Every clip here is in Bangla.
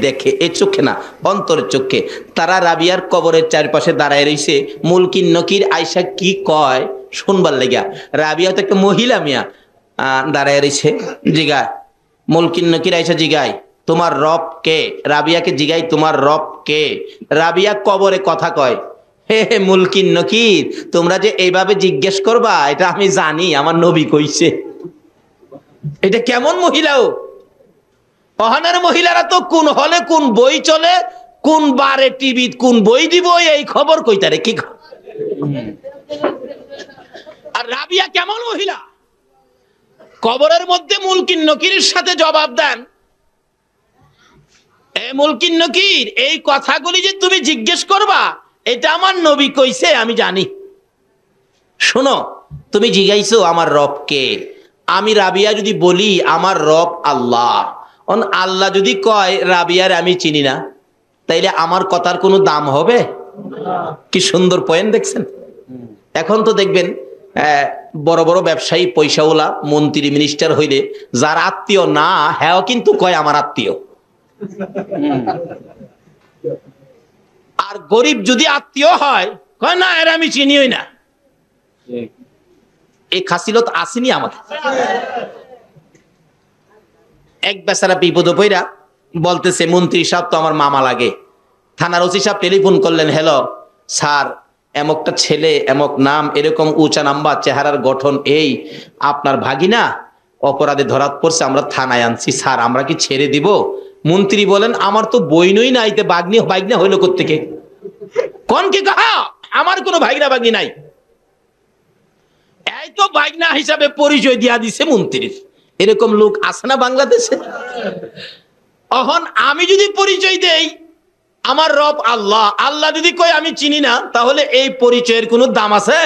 দেখে, এই চোখে না, অন্তরের চোখে। তারা রাবিয়ার কবরের চারপাশে দাঁড়ায় রইছে। মুলকিন নকির আয়সা কি কয় শুনবার লেগা। রাবিয়া তো একটা মহিলা মিয়া, দাঁড়ায় রইছে। জিগায় মুলকিন নকির আয়সা, জিগায় তোমার রব কে? রাবিয়াকে জিগাই তোমার রব কে? রাবিয়া কবরে কথা কয়, হে হে মুলকিন নকির, তোমরা যে এইভাবে জিজ্ঞেস করবা এটা আমি জানি, আমার নবী কইছে। এটা কেমন মহিলাও? অহানের মহিলারা তো কোন হলে কোন বই চলে, কোন বারে টিভি কোন বই দিব এই খবর কইতারে কি। আর রাবিয়া কেমন মহিলা, কবরের মধ্যে মুলকিন নকিরের সাথে জবাব দেন, এ মুলকিন নকির, এই কথাগুলি যে তুমি জিজ্ঞেস করবা এটা আমার নবী কইছে আমি জানি। শোনো, তুমি জিজ্ঞাইছো আমার রব কে, আমি রাবিয়া যদি বলি আমার রব আল্লাহ, আল্লাহ যদি কয় রাবিয়ার আমি চিনি না, তাইলে আমার কথার কোনো দাম হবে? কি সুন্দর পয়েন্ট দেখছেন। এখন তো দেখবেন বড় বড় ব্যবসায়ী পয়সাওয়ালা মন্ত্রী মিনিস্টার হইলে যার আত্মীয় না হ্যাঁ কিন্তু কয় আমার আত্মীয়, আর গরিব যদি আত্মীয় হয় কয় না এর আমি চিনিই না। এই খাসিলত আসেনি আমাদের। এক বেচারা বিপদে পইরা বলতেছে, মন্ত্রী সাহেব তো আমার মামা লাগে। থানার ওসি সাহেব টেলিফোন করলেন, হ্যালো স্যার, এমকটা ছেলে, এমক নাম, এরকম উঁচা নাম্বার, চেহারার গঠন এই, আপনার ভাগিনা অপরাধে ধরাত পড়ছে, আমরা থানায় আনছি স্যার, আমরা কি ছেড়ে দিব? মন্ত্রী বলেন, আমার তো বইনই নাই, বাইগনা হইলো কোত্থেকে? কোন কি কাহা, আমার কোনো ভাগনা বাগনি নাই। এই তো বাইগনা হিসাবে পরিচয় দিয়া দিছে মন্ত্রীর। এরকম লোক আছে না বাংলাদেশে? এখন আমি যদি পরিচয় দেই আমার রব আল্লাহ, আল্লাহ যদি কয় আমি চিনি না, তাহলে এই পরিচয়ের কোনো দাম আছে?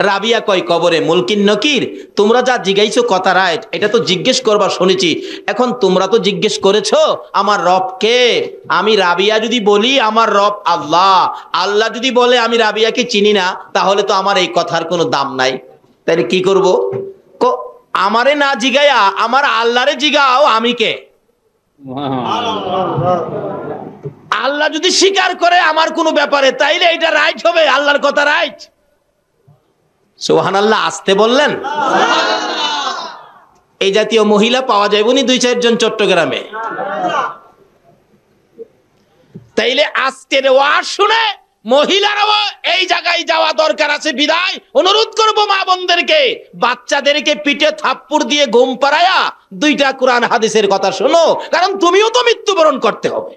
রাবিয়া কয় কবরে, মুলকিন নকির, তোমরা যা জিজ্ঞাইছো কথা রাইট, এটা তো জিজ্ঞেস করবা শুনেছি। এখন তোমরা তো জিজ্ঞেস করেছো আমার রব কে, আমি রাবিয়া যদি বলি আমার রব আল্লাহ, আল্লাহ যদি বলে আমি রাবিয়াকে চিনি না, তাহলে তো আমার এই কথার কোনো দাম নাই। তাইলে কি করব? আমারে না জিগাইয়া আমার আল্লাহরে জিগাও আমি কে। আল্লাহ যদি স্বীকার করে আমার কোনো ব্যাপারে, তাইলে এটা রাইট হবে, আল্লাহর কথা রাইট। সুবহানাল্লাহ, আসতে বললেন। এই জাতীয় মহিলা পাওয়া যাবে নি 2-4 জন চট্টগ্রামে। তাইলে আজকের ওয়াজ শুনে মহিলারাও এই জায়গায় যাওয়া দরকার আছে। বিদায় অনুরোধ করব মা বোনদেরকে, বাচ্চাদেরকে পিঠে থাপ্পড় দিয়ে ঘুম পাড়ায়া 2টা কোরআন হাদিসের কথা শোনো, কারণ তুমিও তো মৃত্যুবরণ করতে হবে।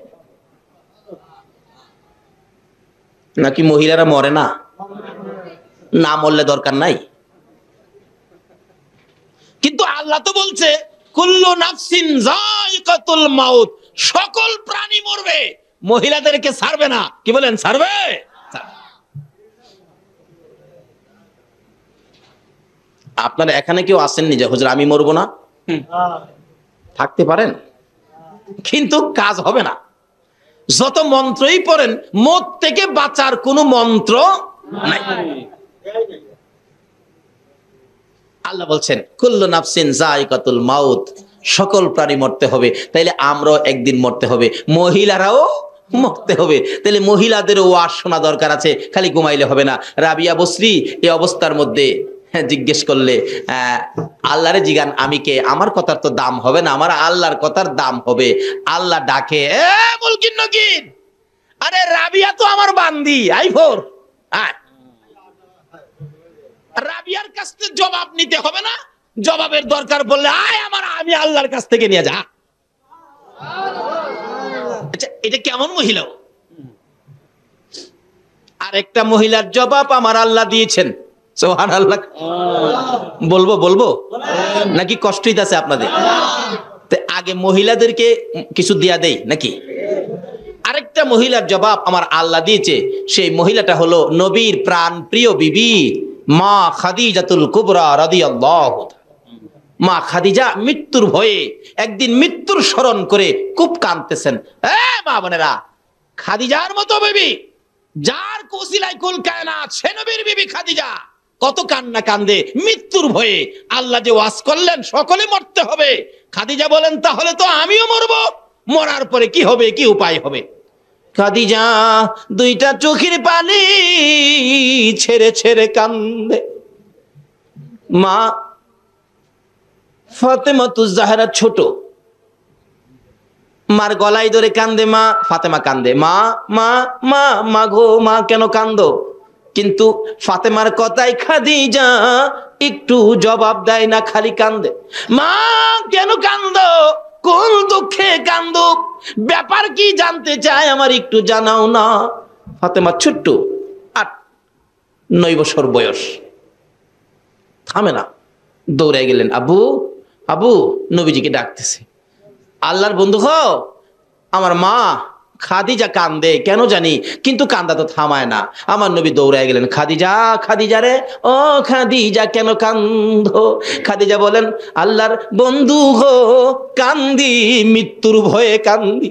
নাকি মহিলারা মরে না? না মরলে দরকার নাই। কিন্তু আল্লাহ তো বলছে কুল্লু নাফসিন যায়িকাতুল মাউত, সকল প্রাণী মরবে, মহিলাদেরকে ছাড়বে না। কি বলেন, ছাড়বে? আপনারা এখানে কেউ আসেননি যে হুজুর আমি মরবো না? থাকতে পারেন, কিন্তু কাজ হবে না। যত মন্ত্রই পড়েন, মত থেকে বাঁচার কোনো মন্ত্র নাই। আল্লাহ বলছেন কুল্লু নাফসিন যায়িকাতুল মাউত, সকল প্রাণী মরতে হবে। তাইলে আমরাও একদিন মরতে হবে, মহিলারাও মরতে হবে। তাইলে মহিলাদেরও ওয়াজ শোনা দরকার আছে, খালি ঘুমাইলে হবে না। রাবিয়া বসরি এই অবস্থার মধ্যে জিজ্ঞেস করলে, আল্লাহরে জিগান আমি কে, আমার কথার তো দাম হবে না, আমার আল্লাহর কথার দাম হবে। আল্লাহ ডাকে, এ মুলকিন নকির, আরে রাবিয়া তো আমার বান্দি, আইফোর আয়। রাবিয়ার কাছ থেকে জবাব নিতে হবে না, জবাবের দরকার বললে আয় আমার, আমি আল্লাহর কাছ থেকে নিয়ে যা। আচ্ছা, এটা কেমন মহিলা? আর একটা মহিলার জবাব আমার আল্লাহ দিয়েছেন। সুবহানাল্লাহ। বলবো নাকি কষ্ট হইতাছে আপনাদের? আগে মহিলাদেরকে কিছু দিয়া দেই নাকি? আরেকটা মহিলার জবাব আমার আল্লাহ দিয়েছে, সেই মহিলাটা হলো নবীর প্রাণ প্রিয় বিবি মা খাদিজাতুল কুবরা রাদিয়াল্লাহু। মা খাদিজা মৃত্যুর ভয়ে একদিন মৃত্যুর স্মরণ করে খুব কাঁদতেছেন। মা বোনেরা, খাদিজার মতো বিবি, যার ওসিলায় কুল কায়নাত, সে নবীর বিবি খাদিজা কত কান্না কান্দে মৃত্যুর ভয়ে। আল্লাহ যে ওয়াজ করলেন সকলে মরতে হবে, খাদিজা বলেন তাহলে তো আমিও মরবো। মরার পরে কি হবে, কি উপায় হবে। খাদিজা দুইটা চোখের পানি ছেড়ে ছেড়ে কান্দে। মা ফাতেমাতুজ জাহরা ছোট, মার গলায় ধরে কান্দে। মা ফাতেমা কান্দে, মা মা মা মা গো মা কেন কান্দো? কিন্তু ফাতেমার কথায় খাদিজা একটু জবাব দেয় না, খালি কান্দে। মা কেন কান্দো? কোন দুঃখে কান্দো? ব্যাপার কি জানতে চায়, আমার একটু জানাও না। ফাতেমা ছোট্ট, 8-9 বছর বয়স, থামে না, দৌড়ে গেলেন। আবু আবু নবীজিকে ডাকতেছে। আল্লাহর বন্ধু হো, আমার মা খাদিজা কান্দে কেন জানি, কিন্তু কান্দা তো থামায় না। আমার নবী দৌড়ায় গেলেন, খাদিজা খাদিজা রে, ও খাদিজা কেন কান্দো? খাদিজা বলেন, আল্লাহর বন্ধু হো কান্দি মৃত্যুর ভয়ে কান্দি।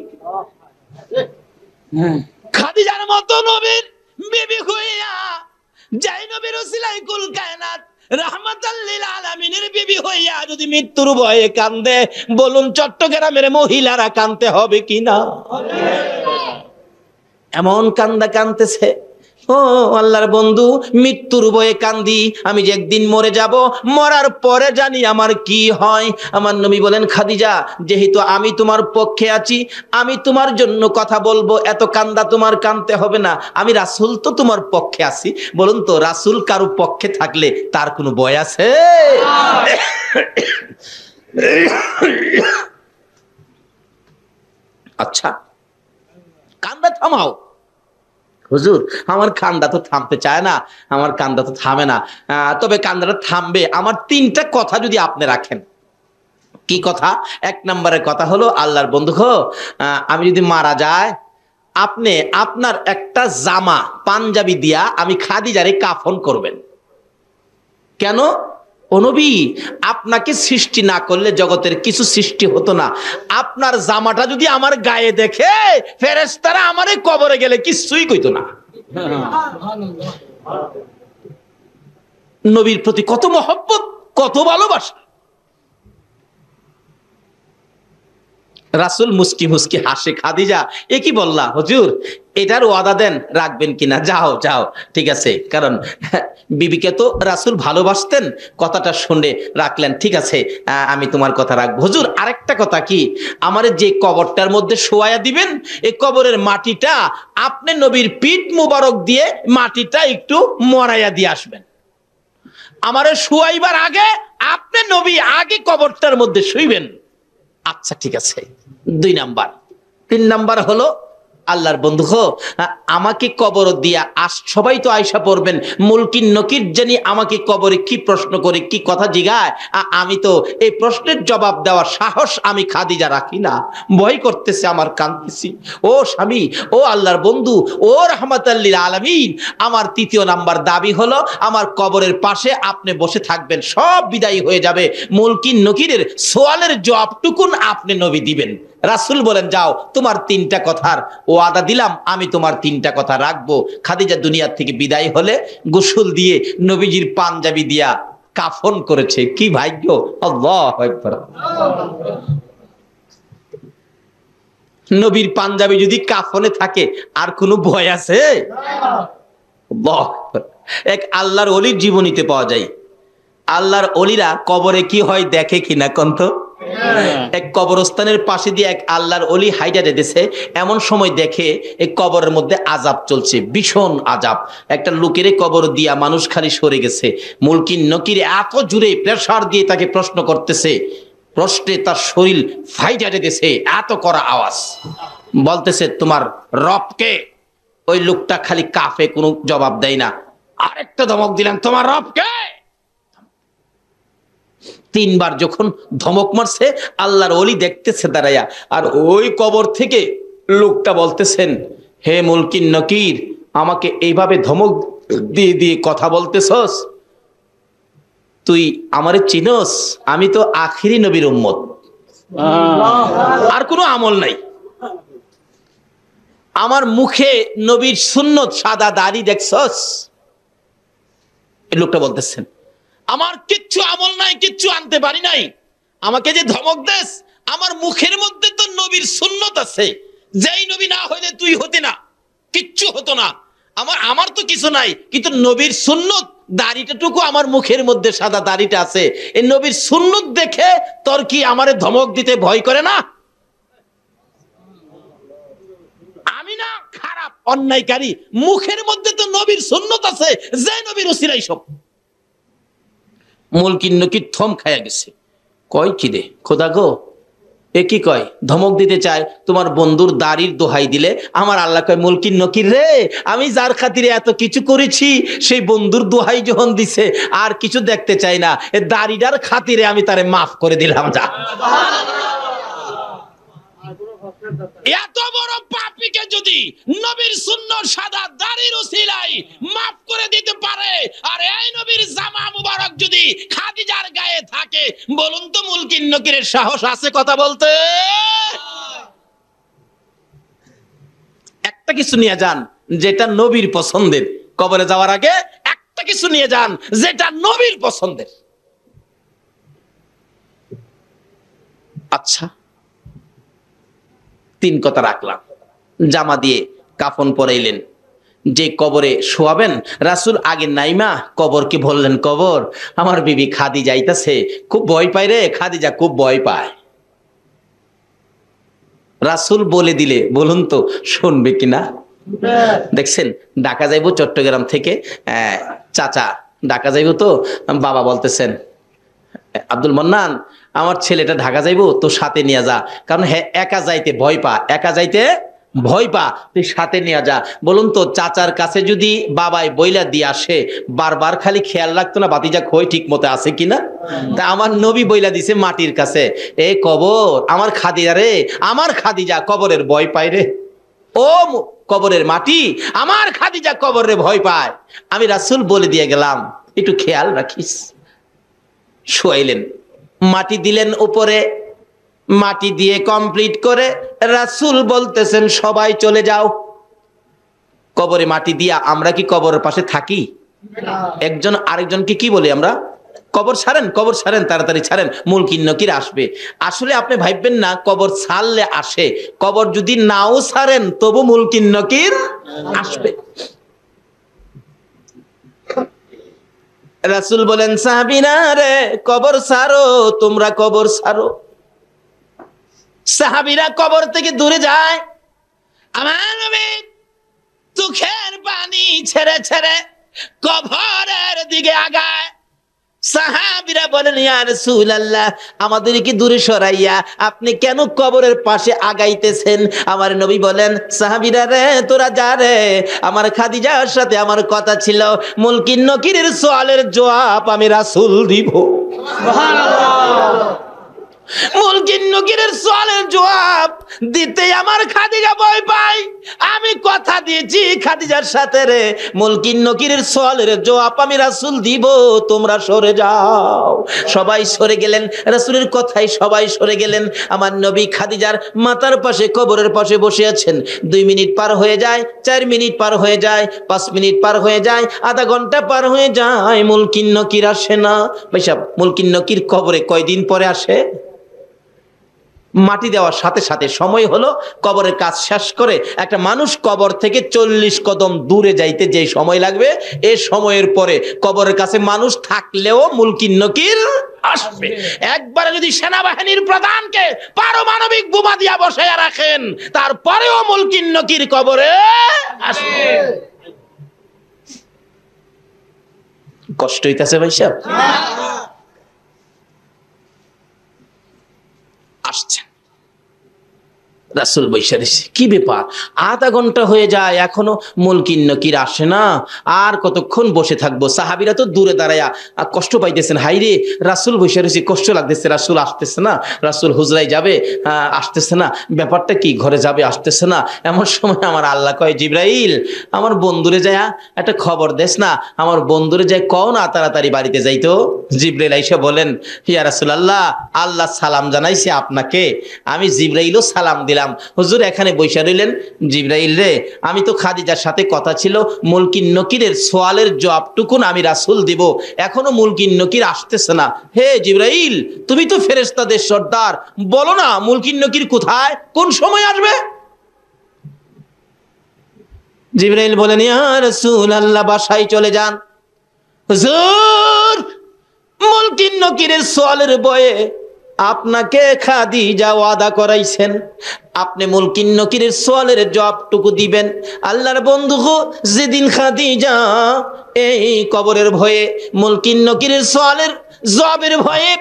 খাদিজার মতো নবীর বিবি হইয়া, যাই নবীর ওসিলায় কুল কায়নাত রাহমাতাল লিল আলামিনের বিবি হইয়া যদি মৃত্যুর ভয়ে কান্দে, বলুন চট্টগ্রামের মহিলারা কান্দতে হবে কিনা? এমন কান্দা কান্দতেছে, ও আল্লাহর বন্ধু মৃত্যুর ভয়ে কান্দি, আমি যে একদিন মরে যাব, মরার পরে জানি আমার কি হয়। আমার নবী বলেন, খাদিজা যেহেতু আমি তোমার পক্ষে আছি, আমি তোমার জন্য কথা বলবো, এত কান্দা তোমার কান্দতে হবে না, আমি রাসূল তো তোমার পক্ষে আছি। বলুন তো রাসূল কারো পক্ষে থাকলে তার কোনো ভয় আছে? আচ্ছা কান্দা থামাও। হুজুর আমার কান্দা তো থামতে চায় না, আমার কান্দা তো থামে না, তবে কান্দাটা থামবে আমার 3টা কথা যদি আপনি রাখেন। কি কথা? 1 নম্বরের কথা হলো, আল্লাহর বন্ধু গো, আমি যদি মারা যায়, আপনি আপনার একটা জামা পাঞ্জাবি দিয়া আমি খাদিজারে কাফন করবেন। কেন? ও নবী, আপনাকে সৃষ্টি না করলে জগতের কিছু সৃষ্টি হতো না। আপনার জামাটা যদি আমার গায়ে দেখে, ফেরেশতারা আমারে কবরে গেলে কিছুই কইতো না। নবীর প্রতি কত মহব্বত, কত ভালোবাসা। রাসূল মুস্কি মুস্কি হাসে। খাদিজা এ কি বললা হুজুর, এটার ওয়াদা দেন রাখবেন কিনা? যাও যাও, ঠিক আছে। কারণ বিবিকে তো রাসূল ভালোবাসতেন, কথাটা শুনে রাখলেন। ঠিক আছে, আমি তোমার কথা রাখবো। হুজুর আরেকটা কথা কি, আমারে যে কবরটার মধ্যে শোয়ায়া দিবেন, এই কবরের মাটিটা আপনি নবীর পিঠ মুবারক দিয়ে মাটিটা একটু মরাইয়া দিয়ে আসবেন। আমারে শোয়াইবার আগে আপনি নবী আগে কবরটার মধ্যে শুইবেন। আচ্ছা ঠিক আছে। 2 নাম্বার। 3 নাম্বার হলো, আল্লাহর বন্ধু হো, আমাকে কবর দিয়া সবাই তো আয়সা পড়বেন, মুলকিন নকির জানি আমাকে কবরে কি প্রশ্ন করে কি কথা জিগায়, আমি তো এই প্রশ্নের জবাব দেওয়ার সাহস আমি খাদিজা রাখি না, ভয় করতেছে, আমার কাঁদতেছি। ও স্বামী, ও আল্লাহর বন্ধু, ও রাহমাতাল লিল আলামিন, আমার 3য় নাম্বার দাবি হলো, আমার কবরের পাশে আপনি বসে থাকবেন, সব বিদায়ী হয়ে যাবে, মুলকিন নকিরের সওয়ালের জবাবটুকুন আপনি নবী দিবেন। রাসূল বলেন, যাও, তোমার 3টা কথার ওয়াদা দিলাম, আমি তোমার 3টা কথা রাখবো। খাদিজা দুনিয়া থেকে বিদায় হলে গোসল দিয়ে নবীজির পাঞ্জাবি দিয়া কাফন করেছে। কি ভাগ্য! আল্লাহু আকবার। নবীর পাঞ্জাবি যদি কাফনে থাকে আর কোনো ভয় আছে? আল্লাহু আকবার। এক আল্লাহর ওলির জীবনীতে পাওয়া যায়, আল্লাহর ওলিরা কবরে কি হয় দেখে কিনা কন্ত। এক কবরস্থানের পাশে দিয়ে এক আল্লাহর ওলি হাইটা যেতেছে, এমন সময় দেখে এই কবরের মধ্যে আযাব চলছে, ভীষণ আযাব। একটা লোকের কবর দিয়া মানুষ খালি সরে গেছে। মুলকিন নকির এত জোরে প্রেসার দিয়ে তাকে প্রশ্ন করতেছে, প্রশ্নে তার শরীর ফাইটা যেতেছে, এত করা আওয়াজ। বলতেছে, তোমার রবকে? ওই লোকটা খালি কাফে, কোনো জবাব দেয় না। আরেকটা ধমক দিলেন, তোমার রবকে? 3বার যখন ধমক মারছে, আল্লাহর ওলি দেখতেছে দাঁড়াইয়া, আর ওই কবর থেকে লোকটা বলতেছেন, হে মুলকিন নকির, আমাকে এইভাবে ধমক দিয়ে দিয়ে কথা বলতেছস? তুই আমারে চিনস? আমি তো আখিরি নবীর উম্মত, আর কোনো আমল নাই। আমার মুখে নবীর সুন্নত, সাদা দাড়ি দেখছস? এই লোকটা বলতেছেন, আমার কিচ্ছু আমল নাই, কিচ্ছু আনতে পারি নাই, আমাকে যে ধমক দেস, আমার মুখের মধ্যে তো নবীর সুন্নত আছে, যেই নবী না হইলে তুই হতি না, কিচ্ছু হতো না। আমার তো কিছু নাই, কিন্তু নবীর সুন্নত, দাড়িটাটুকু আমার মুখের মধ্যে সাদা দাড়িটা আছে, এই নবীর সুন্নত দেখে তোর কি আমারে ধমক দিতে ভয় করে না? আমি না খারাপ অন্যায়কারী, মুখের মধ্যে তো নবীর সুন্নত আছে, যে নবীর উসিলাই সব। মুলকিন নকির থম খায়া গেছে, কয় কি রে খোদা গো, এ কি কয়? ধমক দিতে চায়, তোমার বন্ধুর দাড়ির দোহাই দিলে আমার আল্লাহ কয়, মুলকিন নকির রে, আমি যার খাতিরে এত কিছু করেছি সেই বন্ধুর দোহাই যখন দিছে আর কিছু দেখতে চাই না, এ দাড়িটার খাতিরে আমি তারে মাফ করে দিলাম। যা, এত বড় পাপীকে যদি নবীর সুন্নাহ সাদা দাড়ির উসিলাই মাফ করে দিতে পারে, আর এই নবীর জামা মুবারক যদি খাদিজার গায়ে থাকে, বলুন তো মুলকিন নকিরের সাহস আছে কথা বলতে? একটা কিছু নিয়ে যান যেটা নবীর পছন্দের, কবরে যাওয়ার আগে একটা কিছু নিয়ে যান যেটা নবীর পছন্দের। আচ্ছা, 3 কথা রাখলাম। জামা দিয়ে কাফন পরাইলেন, যে কবরে শোয়াবেন, রাসূল আগে নাইমা কবরকে বললেন, কবর আমার বিবি খাদিজা আইতাছে, খুব ভয় পায় রে, খাদিজা খুব ভয় পায়। রাসূল বলে দিলে বলুন তো শুনবে কিনা? দেখছেন, ঢাকা যাইব চট্টগ্রাম থেকে, চাচা ঢাকা যাইব, তো বাবা বলতেছেন, আব্দুল মান্নান আমার ছেলেটা ঢাকা যাইব, তো সাথে নিয়ে যা, কারণ হ্যাঁ একা যাইতে ভয় পা, একা যাইতে ভয় পা, তুই সাথে নিয়ে যা। বলুন তো চাচার কাছে যদি বাবাই বইলা দিয়ে আসে, বারবার খালি খেয়াল রাখতো না বাতিজা খই ঠিক মতো আছে কিনা? তা আমার নবী বইলা দিছে মাটির কাছে, এ কবর আমার খাদিজা রে, আমার খাদিজা কবরের ভয় পায় রে, ও কবরের মাটি আমার খাদিজা কবরের ভয় পায়। আমি রাসূল বলে দিয়ে গেলাম, একটু খেয়াল রাখিস। শোয়াইলেন, মাটি দিলেন উপরে, মাটি দিয়ে কমপ্লিট করে রাসূল বলতেছেন, সবাই চলে যাও। কবরে মাটি দিয়া আমরা কি কবরের পাশে থাকি? একজন আরেকজনকে কি বলি আমরা? কবর ছাড়েন, কবর ছাড়েন, তাড়াতাড়ি ছাড়েন, মুলকিন নকির আসবে। আসলে আপনি ভাববেন না কবর ছাড়লে আসে, কবর যদি নাও ছাড়েন তবু মুলকিন নকির আসবে। রাসূল বলেন, সাহাবীরা রে কবর ছাড়ো, তোমরা কবর ছাড়ো। সাহাবীরা কবর থেকে দূরে যায়, আমার নবী চোখের পানি ছেড়ে ছেড়ে কবরের দিকে আগায়। সাহাবীরা বলেন, ইয়া রাসূলুল্লাহ, আমাদেরকে দূরে সরাইয়া আপনি কেন কবরের পাশে আগাইতেছেন? আমার নবী বলেন, সাহাবীরা রে তোরা যা রে, আমার খাদিজার সাথে আমার কথা ছিল, মুলকিন নকিরের সওয়ালের জবাব আমি রাসূল দিব। সুবহানাল্লাহ। মুলকিন নকিরের সওয়ালের জবাব দিতে আমার খাদিজা ভয় পায়। আমি কথা দিয়েছি খাদিজার সাথে রে, মুলকিন নকিরের সওয়ালের জবাব আমি রাসূল দিব, তোমরা সরে যাও। সবাই সরে গেলেন, রাসূলের কথাই সবাই সরে গেলেন। আমার নবী খাদিজার মাথার পাশে কবরের পাশে বসে আছেন। 2 মিনিট পার হয়ে যায়, 4 মিনিট পার হয়ে যায়, 5 মিনিট পার হয়ে যায়, আধা ঘন্টা পার হয়ে যায়, মুলকিন নকির আসে না। ভাই সাহেব, মুলকিন নকির কবরে কয়দিন পরে আসে? মাটি দেওয়ার সাথে সাথে সময় হলো, কবরের কাজ শেষ করে একটা মানুষ কবর থেকে 40 কদম দূরে যাইতে যে সময় লাগবে, এই সময়ের পরে কবরের কাছে মানুষ থাকলেও মুলকিন নকির আসবে। একবারে যদি সেনাবাহিনীর প্রধানকে পারমাণবিক বোমা দিয়া বসাইয়া রাখেন, তারপরেও মুলকিন নকির কবরে আসবে। কষ্ট হইতাছে ভাই সাহেব? আসছেন, রাসূল বৈশা দিছে, কি ব্যাপার? আধা ঘন্টা হয়ে যায় এখনো মুলকিন নকির আসে না, আর কতক্ষণ বসে থাকবো? সাহাবীরা তো দূরে দাঁড়ায়া কষ্ট পাইতেছেন, হাইরে রাসূল বৈশা দিছে, কষ্ট লাগতেছে, রাসূল আসতেছে না, রাসূল হুজরাই যাবে আসতেছে না, ব্যাপারটা কি, ঘরে যাবে আসতেছে না। এমন সময় আমার আল্লাহ কয়, জিবরাইল আমার বন্ধুরে যায় একটা খবর দেস না, আমার বন্ধুরে যায় কও না তাড়াতাড়ি বাড়িতে যাইতো। জিবরাইল আইসা বলেন, ইয়া রাসূলুল্লাহ, আল্লাহ সালাম জানাইছে আপনাকে, আমি জিবরাইলও সালাম দিলাম গেলাম, হুজুর এখানে বৈশা রইলেন। জিবরাইল রে, আমি তো খাদিজার সাথে কথা ছিল মুলকিন নকিরের সোয়ালের জবাবটুকুন আমি রাসূল দিব, এখনো মুলকিন নকির আসতেছে না। হে জিবরাইল, তুমি তো ফেরেশতাদের সর্দার, বলো না মুলকিন নকির কোথায়, কোন সময় আসবে? জিবরাইল বলেন, ইয়া রাসূলুল্লাহ, বাসায় চলে যান। হুজুর, মুলকিন নকিরের সোয়ালের বয়ে আপনাকে খাদিজা ওয়াদা করাইছেন, আপনি মুলকিন নকিরের সোয়ালের জবাবটুকু দিবেন। আল্লাহর বন্ধু, যেদিন খাদিজা এই কবরের ভয়ে মুলকিন নকিরের সোয়ালের জবাবের ভয়ে,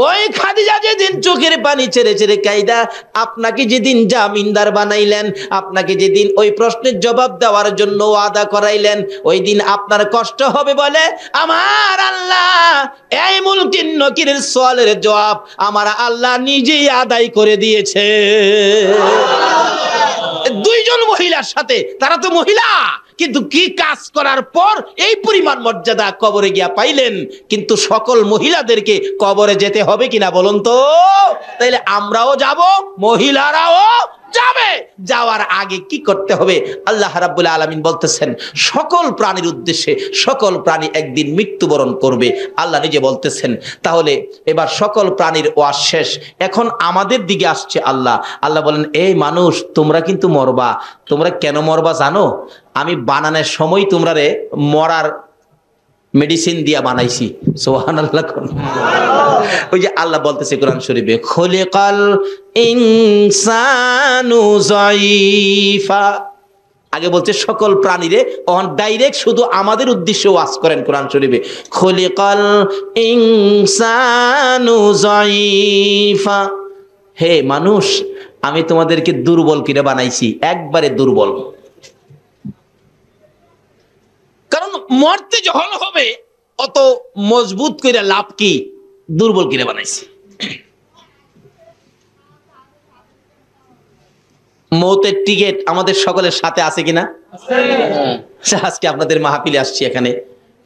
ওই খাদিজা যেদিন চোখের পানি ছেড়ে ছেড়ে কাইদা আপনাকে যেদিন জামিনদার বানাইলেন, আপনাকে যেদিন ওই প্রশ্নের জবাব দেওয়ার জন্য ওয়াদা করাইলেন, ওই দিন আপনার কষ্ট হবে বলে আমার আল্লাহ এই মুলকিন নকিরের সোয়ালের জবাব আমার আল্লাহ নিজেই আদায় করে দিয়েছে। দুইজন মহিলার সাথে, তারা তো মহিলা, কিন্তু কি কাজ করার পর এই পরিমাণ মর্যাদা কবরে গিয়া পাইলেন। কিন্তু সকল মহিলাদেরকে কবরে যেতে হবে কিনা বলুন তো? তাইলে আমরাও যাব, মহিলারাও যাবে। যাওয়ার আগে কি করতে হবে? আল্লাহ রাব্বুল আলামিন বলতেছেন সকল প্রাণীর উদ্দেশ্যে, সকল প্রাণী একদিন মৃত্যুবরণ করবে। আল্লাহ নিজে বলতেছেন, তাহলে এবার সকল প্রাণীর ওয়াজ শেষ, এখন আমাদের দিকে আসছে আল্লাহ। আল্লাহ বলেন, এই মানুষ, তোমরা কিন্তু মরবা। তোমরা কেন মরবা জানো? আমি বানানোর সময় তোমরা রে মরার মেডিসিন দিয়া বানাইছি। সুবহানাল্লাহ। ওই যে আল্লাহ বলতেছে কোরআন শরীফে, খলিকাল ইনসানু যায়ীফা। আগে বলছে সকল প্রাণীরে, অন ডাইরেক্ট শুধু আমাদের উদ্দেশ্যে ওয়াজ করেন কোরআন শরীফে, খলিকাল ইনসানু যায়ীফা। হে মানুষ, আমি তোমাদেরকে দুর্বল করে বানাইছি, একবারে দুর্বল। কারণ মরতে যখন হবে অত মজবুত করে লাভ কি? দুর্বল করে বানাইছি। মৌতের টিকেট আমাদের সকলের সাথে আছে কিনা? আজকে আপনাদের মাহফিলে আসছি, এখানে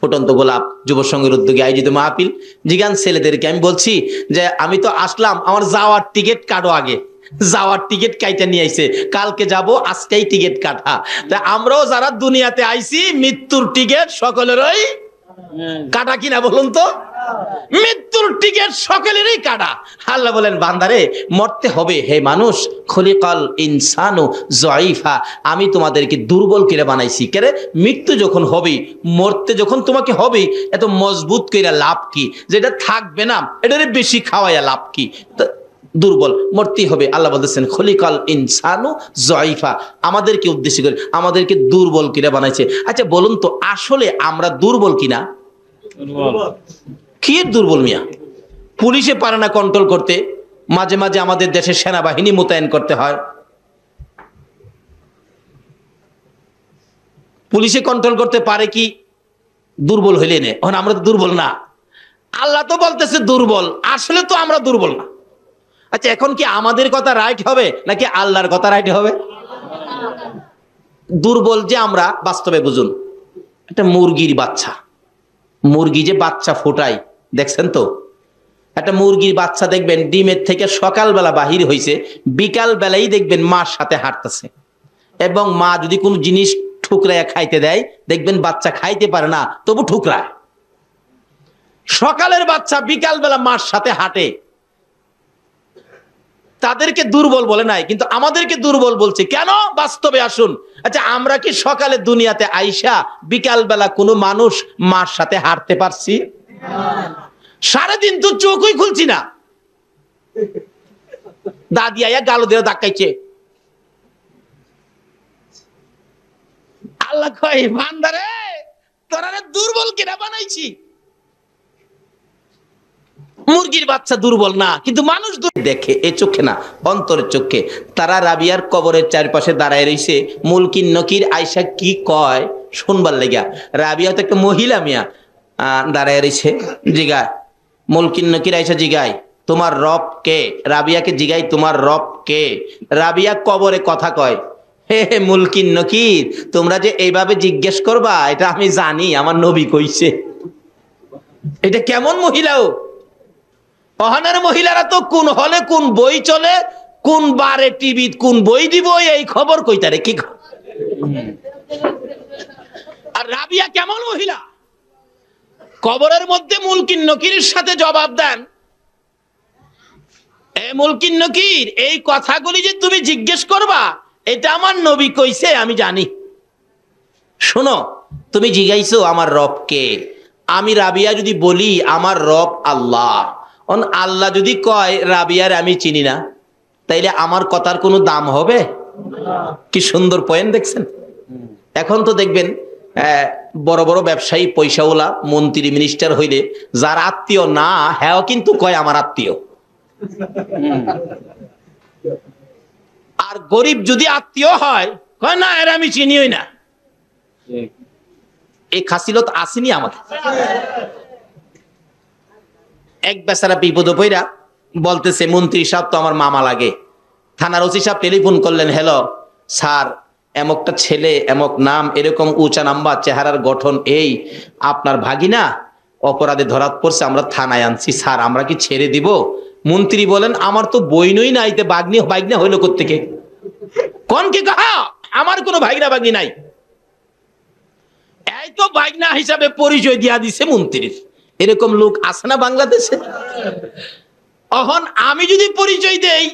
ফুটন্ত গোলাপ যুব সংঘের উদ্যোগে আয়োজিত মাহফিল। জিগান ছেলেদেরকে আমি বলছি যে আমি তো আসলাম, আমার যাওয়ার টিকিট কাটো আগে। যাওয়ার টিকিট কাইটা নিয়ে আইছে, কালকে যাব, আজকেই টিকিট কাটা। তা আমরাও যারা দুনিয়াতে আইছি, মৃত্যুর টিকিট সকলেরই কাটা কিনা বলুন তো? মৃত্যুর টিকিট সকলেরই কাটা। আল্লাহ বলেন, বান্দারে মরতে হবে। হে মানুষ, খলিকাল ইনসানু যায়ীফা, আমি তোমাদেরকে দুর্বল করে বানাইছি। কেরে? মৃত্যু যখন হবে, মরতে যখন তোমাকে হবে, এত মজবুত করে লাভ কি? যেটা থাকবে না এটারে বেশি খাওয়াইয়া লাভ কি? দুর্বল, মরতেই হবে। আল্লাহ বলতেছেন খলিকাল ইনসানু যায়ীফা, আমাদেরকে উদ্দেশ্য করে আমাদেরকে দুর্বল করে বানাইছে। আচ্ছা বলুন তো, আসলে আমরা দুর্বল কিনা? কি দুর্বল মিয়া? পুলিশে পারে না কন্ট্রোল করতে, মাঝে মাঝে আমাদের দেশে সেনাবাহিনী মোতায়েন করতে হয়। পুলিশে কন্ট্রোল করতে পারে কি? দুর্বল হইলে নে, আমরা তো দুর্বল না। আল্লাহ তো বলতেছে দুর্বল, আসলে তো আমরা দুর্বল না। আচ্ছা, এখন কি আমাদের কথা রাইট হবে নাকি আল্লাহর কথা রাইট হবে? দুর্বল যে আমরা, বাস্তবে বুঝুন, একটা মুরগির বাচ্চা, মুরগি যে বাচ্চা ফোটায় দেখছেন তো? একটা মুরগির বাচ্চা দেখবেন ডিমের থেকে সকালবেলা বাহির হয়েছে, বিকাল বেলায় দেখবেন মার সাথে হাঁটতেছে। এবং মা যদি কোনো জিনিস ঠুকরায় খাইতে দেয়, দেখবেন বাচ্চা খাইতে পারে না, তবু ঠুকরায়। সকালের বাচ্চা বিকাল বেলা মার সাথে হাঁটে, তাদেরকে দুর্বল বলে নাই, কিন্তু আমাদেরকে দুর্বল বলছে কেন? বাস্তবে আসুন। আচ্ছা, আমরা কি সকালে দুনিয়াতে আইসা বিকাল বেলা কোনো মানুষ মার সাথে হাঁটতে পারছি? সারাদিন তো চোখই খুলছি না, দাদি আয়া গালো দিয়ে ধাক্কাইছে। আল্লাহ কয়, বান্দারে তোরা দুর্বল কিনা বানাইছি। মুরগির বাচ্চা দুর্বল না, কিন্তু মানুষ দেখে, এ চোখে না, অন্তরের চোখে। তারা রাবিয়ার কবরের চারপাশে দাঁড়ায় রয়েছে, মুলকিন নকির আয়সা কি কয় শুনবার লেগা। রাবিয়া তো একটা মহিলা মিয়া, দাঁড়ায় রয়েছে। জিগায় মুলকিন নকির আয়সা, জিগায় তোমার রব কে? রাবিয়াকে জিগাই তোমার রব কে? রাবিয়া কবরে কথা কয়, হে হে মুলকিন নকির, তোমরা যে এইভাবে জিজ্ঞেস করবা এটা আমি জানি, আমার নবী কইছে। এটা কেমন মহিলাও? অহানের মহিলারা তো কোন হলে কোন বই চলে, কোন বারে টিভি কোন বই দিব এই খবর কইতারে কি আর রাবিয়া কেমন মহিলা কবরের মধ্যে মুলকিন নকিরের সাথে জবাব দেন, এ মুলকিন নকির এই কথাগুলি যে তুমি জিজ্ঞেস করবা এটা আমার নবী কইছে আমি জানি। শোনো, তুমি জিজ্ঞাইছো আমার রবকে, আমি রাবিয়া যদি বলি আমার রব আল্লাহ, আল্লাহ যদি কয় রাবিয়ার আমি চিনি না, তাইলে আমার কথার কোনো দাম হবে? কি সুন্দর পয়েন্ট দেখছেন। এখন তো দেখবেন বড় বড় ব্যবসায়ী পয়সাওয়ালা মন্ত্রী মিনিস্টার হইলে যার আত্মীয় না হ্যাঁ কিন্তু কয় আমার আত্মীয়, আর গরিব যদি আত্মীয় হয় কয় না এর আমি চিনিই না। এই খাসিলত আসেনি আমাকে। এক বেচারা বিপদ পইরা বলতেছে মন্ত্রী সাহেব তো আমার মামা লাগে। থানার ওসি সাহেব টেলিফোন করলেন, হ্যালো স্যার, এমকটা ছেলে এমক নাম এরকম উঁচা নাম্বার চেহারার গঠন, এই আপনার ভাগিনা অপরাধে ধরাত পড়ছে, আমরা থানায় আনছি স্যার, আমরা কি ছেড়ে দিব? মন্ত্রী বলেন আমার তো বইনই নাই, বাইগনা হইলো কোত্থেকে? কোন কি কাহা আমার কোনো ভাগনা বাগনি নাই, এই তো ভাগনা হিসাবে পরিচয় দিয়া দিছে মন্ত্রীর। এরকম লোক আছে না বাংলাদেশে? এখন আমি যদি পরিচয় দেই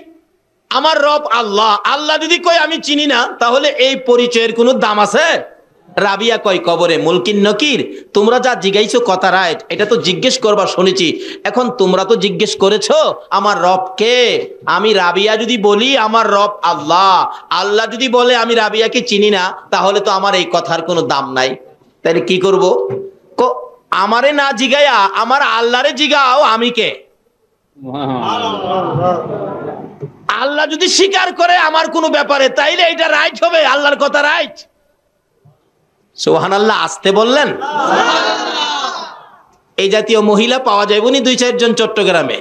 আমার রব আল্লাহ, আল্লাহ যদি কয় আমি চিনি না, তাহলে এই পরিচয়ের কোনো দাম আছে? রাবিয়া কয় কবরে, মুলকিন নকির তোমরা যা জিজ্ঞাইছো কথা রাইট, এটা তো জিজ্ঞেস করবা শুনেছি, এখন তোমরা তো জিজ্ঞেস করেছো আমার রবকে, আমি রাবিয়া যদি বলি আমার রব আল্লাহ, আল্লাহ যদি বলে আমি রাবিয়াকে চিনি না, তাহলে তো আমার এই কথার কোনো দাম নাই। তাহলে কি করব? আমারে না জিগাইয়া আমার আল্লাহরে জিগাও আমি কে? আল্লাহ যদি স্বীকার করে আমার কোনো ব্যাপারে, তাইলে এটা রাইট হবে, আল্লাহর কথা রাইট। সুবহানাল্লাহ, আসতে বললেন। এই জাতীয় মহিলা পাওয়া যাবে নি 2-4 জন চট্টগ্রামে।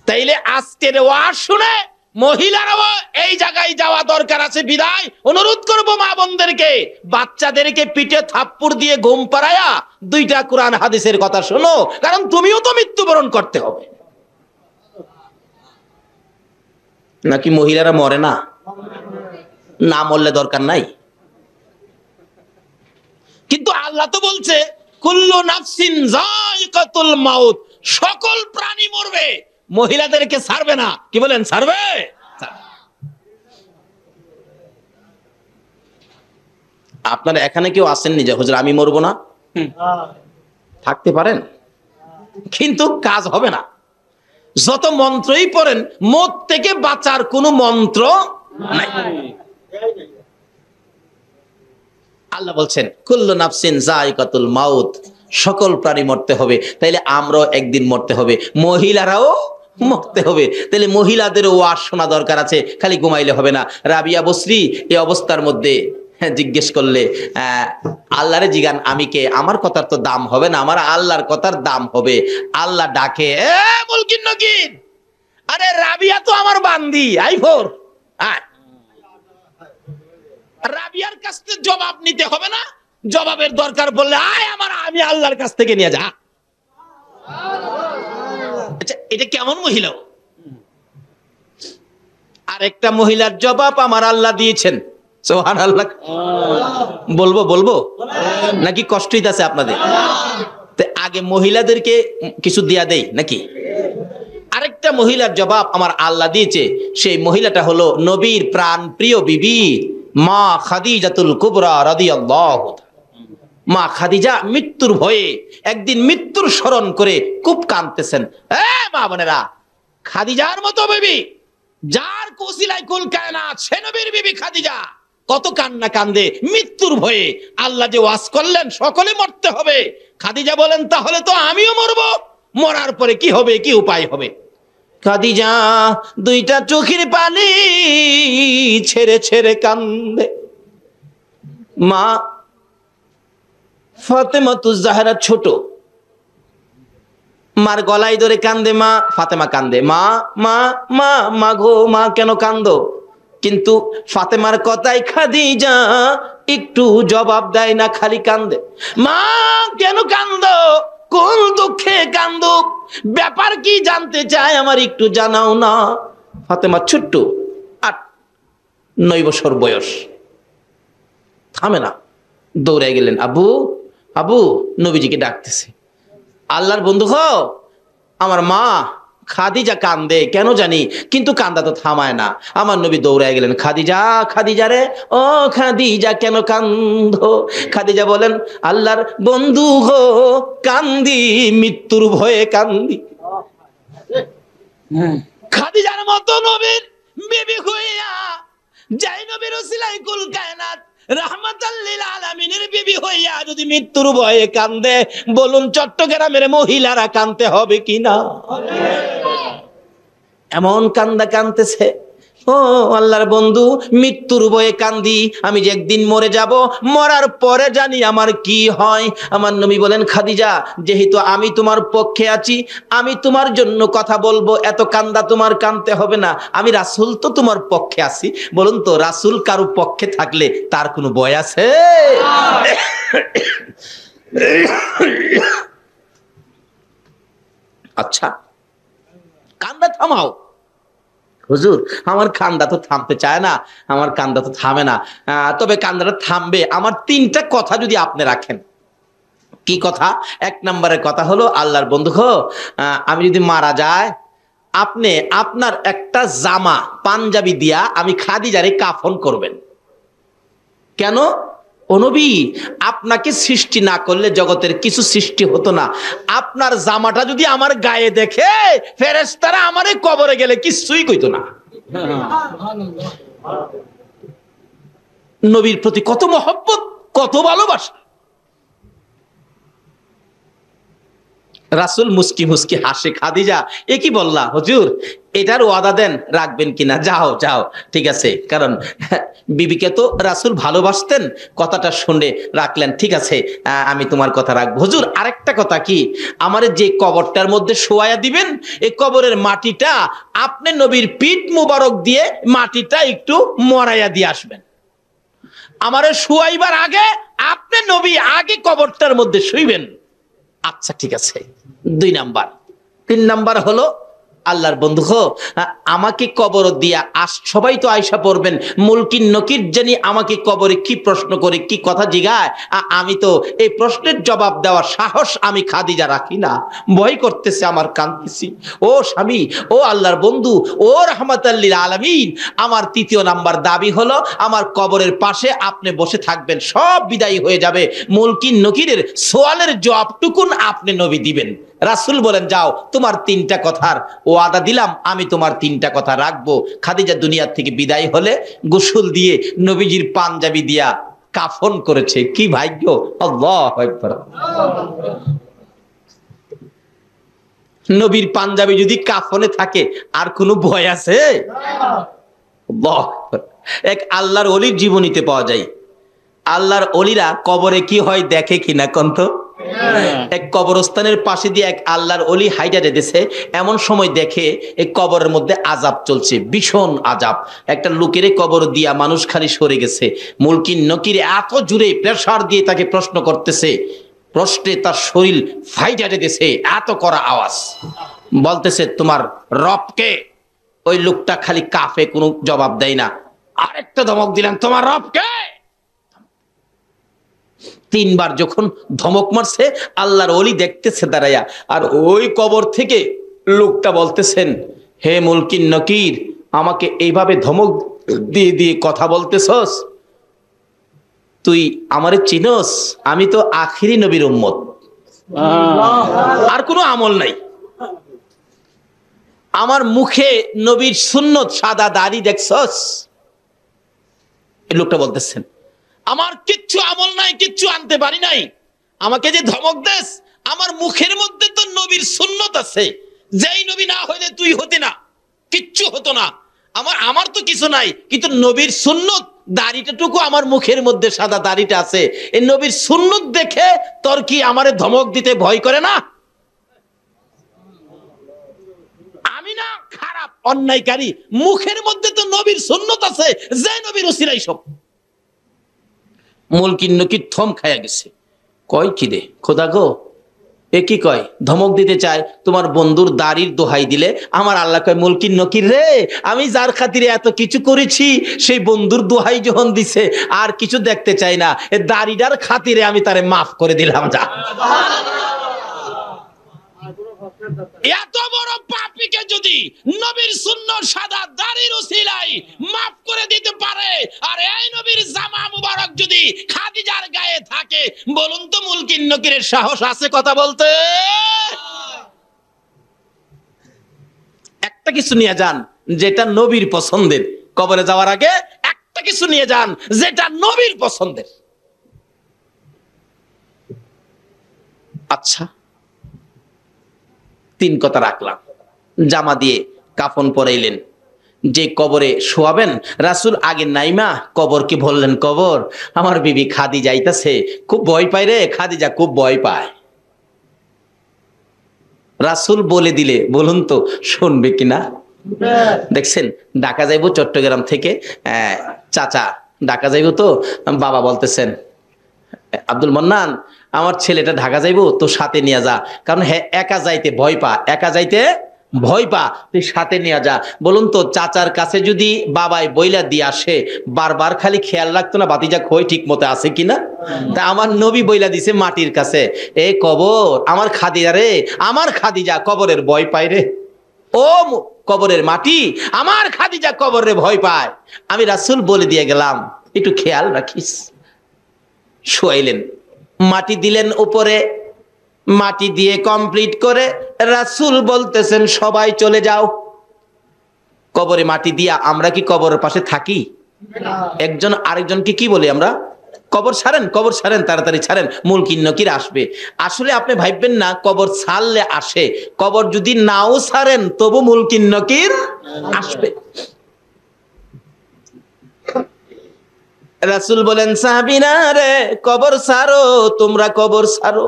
তাইলে আজকের ওয়াজ শুনে মহিলারাও এই জায়গায় যাওয়া দরকার আছে। বিদায় অনুরোধ করব মা বোনদেরকে, বাচ্চাদেরকে পিঠে থাপ্পড় দিয়ে ঘুম পাড়ায়া 2টা কোরআন হাদিসের কথা শোনো, কারণ তুমিও তো মৃত্যুবরণ করতে হবে। নাকি মহিলারা মরে না? না মরলে দরকার নাই, কিন্তু আল্লাহ তো বলছে কুল্লু নাফসিন যায়িকাতুল মাউত, সকল প্রাণী মরবে, মহিলাদেরকে ছাড়বে না। কি বলেন, ছাড়বে? আপনারা এখানে কেউ আসেননি যে হুজুর আমি মরবো না? থাকতে পারেন, কিন্তু কাজ হবে না। যত মন্ত্রই পড়েন, মত থেকে বাঁচার কোনো মন্ত্র নাই। আল্লাহ বলছেন কুল্লু নাফসিন যায়িকাতুল মাউত, সকল প্রাণী মরতে হবে, তাইলে আমরাও একদিন মরতে হবে, মহিলারাও মরতে হবে। তাহলে মহিলাদেরও ওয়াজ শোনা দরকার আছে, খালি ঘুমাইলে হবে না। রাবিয়া বসরি এই অবস্থার মধ্যে জিজ্ঞেস করলে আল্লাহরে জিগান আমি কে, আমার কথার তো দাম হবে না, আমার আল্লাহর কথার দাম হবে। আল্লাহ ডাকে, এ মুলকিন নকির, আরে রাবিয়া তো আমার বান্দি, আইফোর রাবিয়ার কাছ থেকে জবাব নিতে হবে না, জবাবের দরকার বললে আমি আল্লাহর কাছ থেকে নিয়ে যা। আচ্ছা, এটা কেমন মহিলা? আর একটা মহিলার জবাব আমার আল্লাহ দিয়েছেন। সুবহানাল্লাহ। বলবো নাকি কষ্ট হইতাছে আপনাদের? আগে মহিলাদেরকে কিছু দিয়া দেই নাকি? আরেকটা মহিলার জবাব আমার আল্লাহ দিয়েছে, সেই মহিলাটা হলো নবীর প্রাণ প্রিয় বিবি মা খাদিজাতুল কুবরা রাদিয়াল্লাহু। মা খাদিজা মৃত্যুর ভয়ে একদিন মৃত্যুর স্মরণ করে খুব কাঁদতেছেন। মা বোনেরা, খাদিজার মতো বিবি, যার কোসিলায় কুল কায়নাত, সে নবীর বিবি খাদিজা কত কান্না কান্দে মৃত্যুর ভয়ে। আল্লাহ যে ওয়াজ করলেন সকলে মরতে হবে, খাদিজা বলেন তাহলে তো আমিও মরবো, মরার পরে কি হবে, কি উপায় হবে? খাদিজা 2টা চোখের পানি ছেড়ে ছেড়ে কান্দে। মা ফাতেমাতুজ জাহরা ছোট, মার গলায় ধরে কান্দে মা। ফাতেমা কান্দে, মা মা মা মা গো মা কেন কান্দো? কিন্তু ফাতেমার কথাই খাদিজা একটু জবাব দেয় না, খালি কান্দে। মা কেন কান্দো? কোন দুঃখে কান্দো, ব্যাপার কি জানতে চায় আমার একটু জানাও না। ফাতেমা ছোট্ট 8-9 বছর বয়স, থামে না, দৌড়ে গেলেন, আবু আবু, নবীজিকে ডাকতেছে। আল্লাহর বন্ধু হো, আমার মা খাদিজা কান্দে কেন জানি, কিন্তু কান্দা তো থামায় না। আমার নবী দৌড়ায় গেলেন, খাদিজা, খাদিজা রে, ও খাদিজা কেন কান্দো? খাদিজা বলেন, আল্লাহর বন্ধু হো, কান্দি মৃত্যুর ভয়ে কান্দি। খাদিজার মতো নবীর বিবি হইয়া, যাই নবীর ওসিলায় কুল কায়নাত রাহমাতাল লিল আলামিনের বিবি হইয়া যদি মৃত্যুর ভয়ে কান্দে, বলুন চট্টগ্রামের মহিলারা কান্দতে হবে কিনা? এমন কান্দা কান্দতেছে, ও আল্লাহর বন্ধু, মৃত্যুর ভয়ে কান্দি, আমি যে একদিন মরে যাব, মরার পরে জানি আমার কি হয়। আমার নবী বলেন, খাদিজা, যেহেতু আমি তোমার পক্ষে আছি, আমি তোমার জন্য কথা বলবো, এত কান্দা তোমার কান্দতে হবে না, আমি রাসূল তো তোমার পক্ষে আছি। বলুন তো, রাসূল কারো পক্ষে থাকলে তার কোনো ভয় আছে? আচ্ছা, কান্দা থামাও। হুজুর, আমার কান্দা তো থামতে চায় না, আমার কান্দা তো থামে না, তবে কান্দাটা থামবে আমার 3টা কথা যদি আপনি রাখেন। কি কথা? 1 নম্বরের কথা হলো, আল্লাহর বন্ধু গো, আমি যদি মারা যায়, আপনি আপনার একটা জামা পাঞ্জাবি দিয়া আমি খাদিজারে কাফন করবেন। কেন? ও নবী, আপনাকে সৃষ্টি না করলে জগতের কিছু সৃষ্টি হতো না। আপনার জামাটা যদি আমার গায়ে দেখে, ফেরেশতারা আমারে কবরে গেলে কিছুই কইতো না। নবীর প্রতি কত মহব্বত, কত ভালোবাসা। রাসূল মুস্কি মুস্কি হাসে। খাদিজা, এ কি বললা হুজুর, এটার ওয়াদা দেন, রাখবেন কিনা? যাও যাও, ঠিক আছে, কারণ বিবিকে তো রাসূল ভালোবাসতেন, কথাটা শুনে রাখলেন। ঠিক আছে, আমি তোমার কথা রাখবো। হুজুর, আরেকটা কথা কি, আমারে যে কবরটার মধ্যে শোয়ায়া দিবেন, এই কবরের মাটিটা আপনি নবীর পিঠ মুবারক দিয়ে মাটিটা একটু মরাইয়া দিয়ে আসবেন। আমারে শোয়াইবার আগে আপনি নবী আগে কবরটার মধ্যে শুইবেন। আচ্ছা ঠিক আছে। 2 নাম্বার। 3 নাম্বার হলো, আল্লাহর বন্ধু হো, আমাকে কবর দিয়া সবাই তো আয়সা পড়বেন, মুলকিন নকির জানি আমাকে কবরে কি প্রশ্ন করে, কি কথা জিগায়, আমি তো এই প্রশ্নের জবাব দেওয়ার সাহস আমি খাদিজা রাখি না, ভয় করতেছে, আমার কাঁদতেছি। ও স্বামী, ও আল্লাহর বন্ধু, ও রাহমাতাল লিল আলামিন, আমার 3য় নাম্বার দাবি হলো, আমার কবরের পাশে আপনি বসে থাকবেন, সব বিদায়ী হয়ে যাবে, মুলকিন নকিরের সোয়ালের জবাবটুকুন আপনি নবী দিবেন। রাসূল বলেন, যাও, তোমার 3টা কথার ওয়াদা দিলাম, আমি তোমার 3টা কথা রাখবো। খাদিজা দুনিয়া থেকে বিদায় হলে গোসল দিয়ে নবীজির পাঞ্জাবি দিয়া কাফন করেছে। কি ভাগ্য! আল্লাহু আকবার। নবীর পাঞ্জাবি যদি কাফনে থাকে, আর কোনো ভয় আছে? আল্লাহু আকবার। এক আল্লাহর ওলির জীবনীতে পাওয়া যায়, আল্লাহর ওলিরা কবরে কি হয় দেখে কিনা কন্ত। এক কবরস্থানের পাশে দিয়ে এক আল্লাহর ওলি হাইটা যেতেছে, এমন সময় দেখে এই কবরের মধ্যে আযাব চলছে, ভীষণ আযাব। একটা লোকের কবর দিয়া মানুষ খালি সরে গেছে। মুলকিন নকির এত জোরে প্রেসার দিয়ে তাকে প্রশ্ন করতেছে, প্রশ্নে তার শরীর ফাইটা যেতেছে, এত করা আওয়াজ। বলতেছে, তোমার রবকে? ওই লোকটা খালি কাফে, কোনো জবাব দেয় না। আরেকটা ধমক দিলেন, তোমার রবকে? 3বার যখন ধমক মারছে, আল্লাহর ওলি দেখতেছে দাঁড়াইয়া, আর ওই কবর থেকে লোকটা বলতেছেন, হে মুলকিন নকির, আমাকে এইভাবে ধমক দিয়ে দিয়ে কথা বলতেছস, তুই আমারে চিনস? আমি তো আখিরি নবীর উম্মত, আর কোনো আমল নাই, আমার মুখে নবীর সুন্নত, সাদা দাড়ি দেখছস? এই লোকটা বলতেছেন, আমার কিচ্ছু আমল নাই, কিচ্ছু আনতে পারি নাই, আমাকে যে ধমক দেস, আমার মুখের মধ্যে তো নবীর সুন্নত আছে, যেই নবী না হইলে তুই হতি না, কিচ্ছু হতো না, আমার তো কিছু নাই, কিন্তু নবীর সুন্নত, দাড়িটাটুকু আমার মুখের মধ্যে সাদা দাড়িটা আছে, এই নবীর সুন্নত দেখে তোর কি আমারে ধমক দিতে ভয় করে না? আমি না খারাপ অন্যায়কারী, মুখের মধ্যে তো নবীর সুন্নত আছে, যে নবীর ওসিলাই সব। মুলকিন নকির থম খায়া গেছে, কয় কি রে খোদা গো, এ কি কয়, ধমক দিতে চায়, তোমার বন্ধুর দাড়ির দোহাই দিলে আমার আল্লাহ কয় মুলকিন নকির রে, আমি যার খাতিরে এত কিছু করেছি সেই বন্ধুর দোহাই যখন দিছে আর কিছু দেখতে চাই না, এ দাড়িটার খাতিরে আমি তারে মাফ করে দিলাম। যা, এত বড় পাপীকে যদি নবীর সুন্নাহ সাদা দাড়ির উসিলায় maaf করে দিতে পারে, আর এই নবীর জামা মুবারক যদি খাদিজার গায়ে থাকে, বলুন তো মুলকিন নকিরের সাহস আছে কথা বলতে? একটা কিছু নিয়ে যান যেটা নবীর পছন্দের, কবরে যাওয়ার আগে একটা কিছু নিয়ে যান যেটা নবীর পছন্দের। আচ্ছা, 3 কথা রাখলাম। জামা দিয়ে কাফন পরাইলেন, যে কবরে শোয়াবেন রাসূল আগে নাইমা কবরকে বললেন, কবর আমার বিবি খাদিজা আইতাছে, খুব ভয় পায় রে, খাদিজা খুব ভয় পায়। রাসূল বলে দিলে বলুন তো শুনবে কিনা? দেখছেন, ঢাকা যাইবো চট্টগ্রাম থেকে, চাচা ঢাকা যাইবো, তো বাবা বলতেছেন আব্দুল মান্নান আমার ছেলেটা ঢাকা যাইবো তো সাথে নিয়ে যা, কারণ হ্যাঁ একা যাইতে ভয় পা, একা যাইতে ভয় পা, তুই সাথে নিয়ে যা। বলুন তো চাচার কাছে যদি বাবাই বইলা দিয়ে আসে, বারবার খালি খেয়াল রাখতো না বাতিজা খই ঠিক মতো আছে কিনা? তা আমার নবী বইলা দিছে মাটির কাছে, এ কবর আমার খাদিজা রে, আমার খাদিজা কবরের ভয় পায় রে, ও কবরের মাটি আমার খাদিজা কবরে ভয় পায়। আমি রাসূল বলে দিয়ে গেলাম, একটু খেয়াল রাখিস। শোয়াইলেন, মাটি দিলেন উপরে, মাটি দিয়ে কমপ্লিট করে রাসূল বলতেছেন সবাই চলে যাও। কবরে মাটি দিয়া আমরা কি কবরের পাশে থাকি? একজন আরেকজনকে কি বলি আমরা? কবর ছাড়েন, কবর ছাড়েন, তাড়াতাড়ি ছাড়েন, মুলকিন নকির আসবে। আসলে আপনি ভাববেন না কবর ছাড়লে আসে, কবর যদি নাও ছাড়েন তবু মুলকিন নকির আসবে। রাসূল বলেন সাহাবীরা রে কবর ছাড়ো, তোমরা কবর ছাড়ো।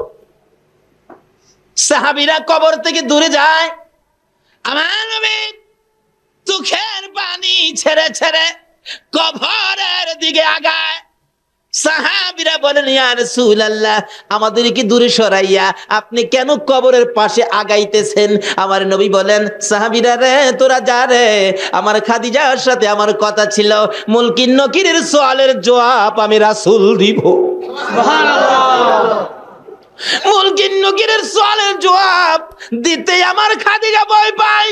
সাহাবীরা কবর থেকে দূরে যায়, আমার নবী চোখের পানি ছেড়ে ছেড়ে কবরের দিকে আগায়। সাহাবীরা বলেন ইয়া রাসূলুল্লাহ, আমাদেরকে দূরে সরাইয়া আপনি কেন কবরের পাশে আগাইতেছেন? আমার নবী বলেন সাহাবীরা রে তোরা যা রে, আমার খাদিজার সাথে আমার কথা ছিল, মুলকিন নকিরের সওয়ালের জবাব আমি রাসূল দিব। সুবহানাল্লাহ। মুলকিন নকিরের সওয়ালের জবাব দিতে আমার খাদিজা ভয় পায়।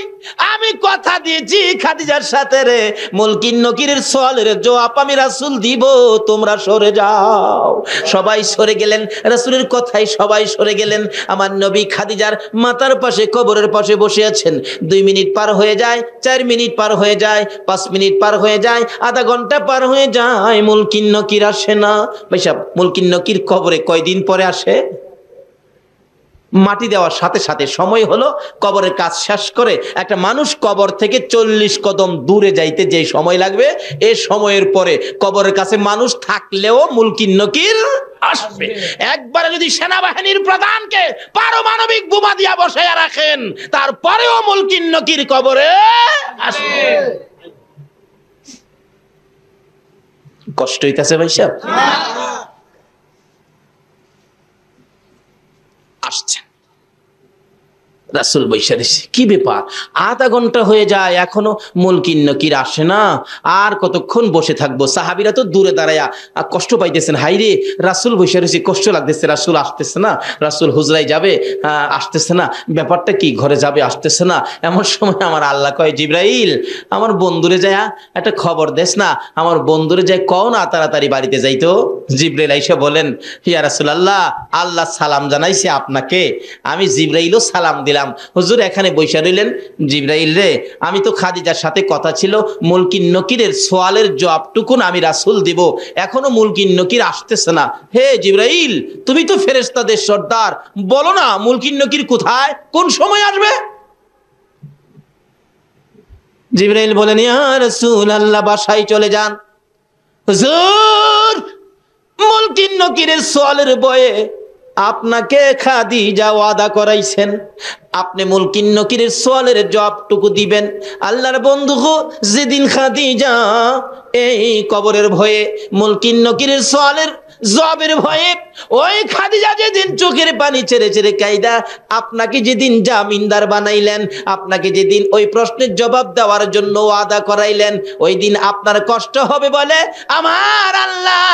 আমি কথা দিয়েছি খাদিজার সাথে রে, মুলকিন নকিরের সওয়ালের জবাব আমি রাসূল দিব, তোমরা সরে যাও। সবাই সরে গেলেন, রাসূলের কথাই সবাই সরে গেলেন। আমার নবী খাদিজার মাথার পাশে কবরের পাশে বসে আছেন। 2 মিনিট পার হয়ে যায়, 4 মিনিট পার হয়ে যায়, 5 মিনিট পার হয়ে যায়, আধা ঘন্টা পার হয়ে যায়, মুলকিন নকির আসে না। ভাই সাহেব, মুলকিন নকির কবরে কয়দিন পরে আসে? মাটি দেওয়ার সাথে সাথে সময় হলো, কবরের কাজ শেষ করে একটা মানুষ কবর থেকে 40 কদম দূরে যাইতে যে সময় লাগবে, এই সময়ের পরে কবরের কাছে মানুষ থাকলেও মুলকিন নকির আসবে। একবারে যদি সেনাবাহিনীর প্রধানকে পারমাণবিক বোমা দিয়া বসায়া রাখেন, তারপরেও মুলকিন নকির কবরে আসবে। কষ্ট হইতাছে ভাই সাহেব? আসছে রাসূল বৈশা দিছে, কি ব্যাপার? আধা ঘন্টা হয়ে যায় এখনো মুলকিন নকির আসে না, আর কতক্ষণ বসে থাকবো? সাহাবীরা তো দূরে দাঁড়ায়া কষ্ট পাইতেছেন, হাইরে রাসূল বৈশা দিছে, কষ্ট লাগতেছে, রাসূল আসতেছে না, রাসূল হুজরায় যাবে আসতেছে না, ব্যাপারটা কি, ঘরে যাবে আসতেছে না। এমন সময় আমার আল্লাহ কয়, জিবরাইল আমার বন্ধুরে যায় একটা খবর দেস না, আমার বন্ধুরে যায় কও না তাড়াতাড়ি বাড়িতে যাইতো। জিবরাইল আইসা বলেন, ইয়া রাসূলুল্লাহ আল্লাহ সালাম জানাইছে আপনাকে, আমি জিবরাইলও সালাম দিলাম। হুজুর এখানে বৈশা রইলেন। জিবরাইল রে, আমি তো খাদিজার সাথে কথা ছিল মুলকিন নকিরের সওয়ালের জবাবটুকুন আমি রাসূল দিব, এখনো মুলকিন নকির আসতেছে না। হে জিবরাইল, তুমি তো ফেরেশতাদের সর্দার, বলো না মুলকিন নকির কোথায়, কোন সময় আসবে? জিবরাইল বলেন, ইয়া রাসূলুল্লাহ বাসায় চলে যান। হুজুর মুলকিন নকিরের সওয়ালের ভয়ে আপনাকে খাদিজা ওয়াদা করাইছেন, আপনি মুলকিন নকিরের সওয়ালের জবাবটুকু দিবেন। আল্লাহর বন্ধু, যেদিন খাদিজা এই কবরের ভয়ে মুলকিন নকিরের সওয়ালের জবের ভয়ে ওই খাদিজা যেদিন চোখের পানি ছেড়ে ছেড়ে কাইদা আপনাকে যেদিন জামিনদার বানাইলেন, আপনাকে যেদিন ওই প্রশ্নের জবাব দেওয়ার জন্য ওয়াদা করাইলেন, ওই দিন আপনার কষ্ট হবে বলে আমার আল্লাহ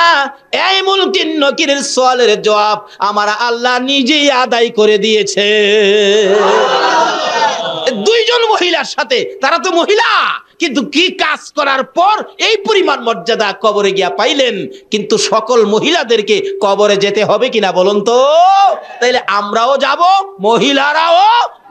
এই মুলকিন নকিরের সওয়ালের জবাব আমার আল্লাহ নিজেই আদায় করে দিয়েছে। দুইজন মহিলার সাথে, তারা তো মহিলা কিন্তু কি কাজ করার পর এই পরিমাণ মর্যাদা কবরে গিয়া পাইলেন। কিন্তু সকল মহিলাদেরকে কবরে যেতে হবে কিনা বলুন তো? তাইলে আমরাও যাব, মহিলারাও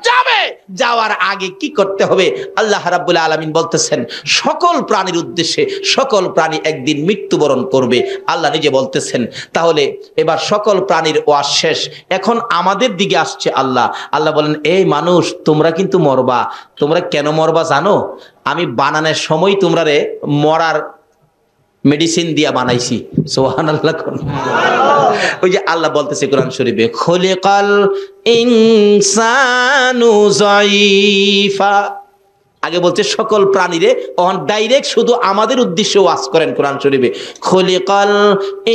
যাবে। যাওয়ার আগে কি করতে হবে? আল্লাহ রাব্বুল আলামিন বলতেছেন সকল প্রাণীর উদ্দেশ্যে, সকল প্রাণী একদিন মৃত্যুবরণ করবে। আল্লাহ নিজে বলতেছেন তাহলে এবার সকল প্রাণীর ওয়াজ শেষ, এখন আমাদের দিকে আসছে আল্লাহ। আল্লাহ বলেন এই মানুষ তোমরা কিন্তু মরবা। তোমরা কেন মরবা জানো? আমি বানানোর সময় তোমরা রে মরার মেডিসিন দিয়া বানাইছি। সুবহানাল্লাহ। ওই যে আল্লাহ বলতেছে কোরআন শরীফে খলিকাল ইনসানু যায়ীফা, আগে বলছে সকল প্রাণীরে, অন ডাইরেক্ট শুধু আমাদের উদ্দেশ্যে ওয়াজ করেন কোরআন শরীফে খলিকাল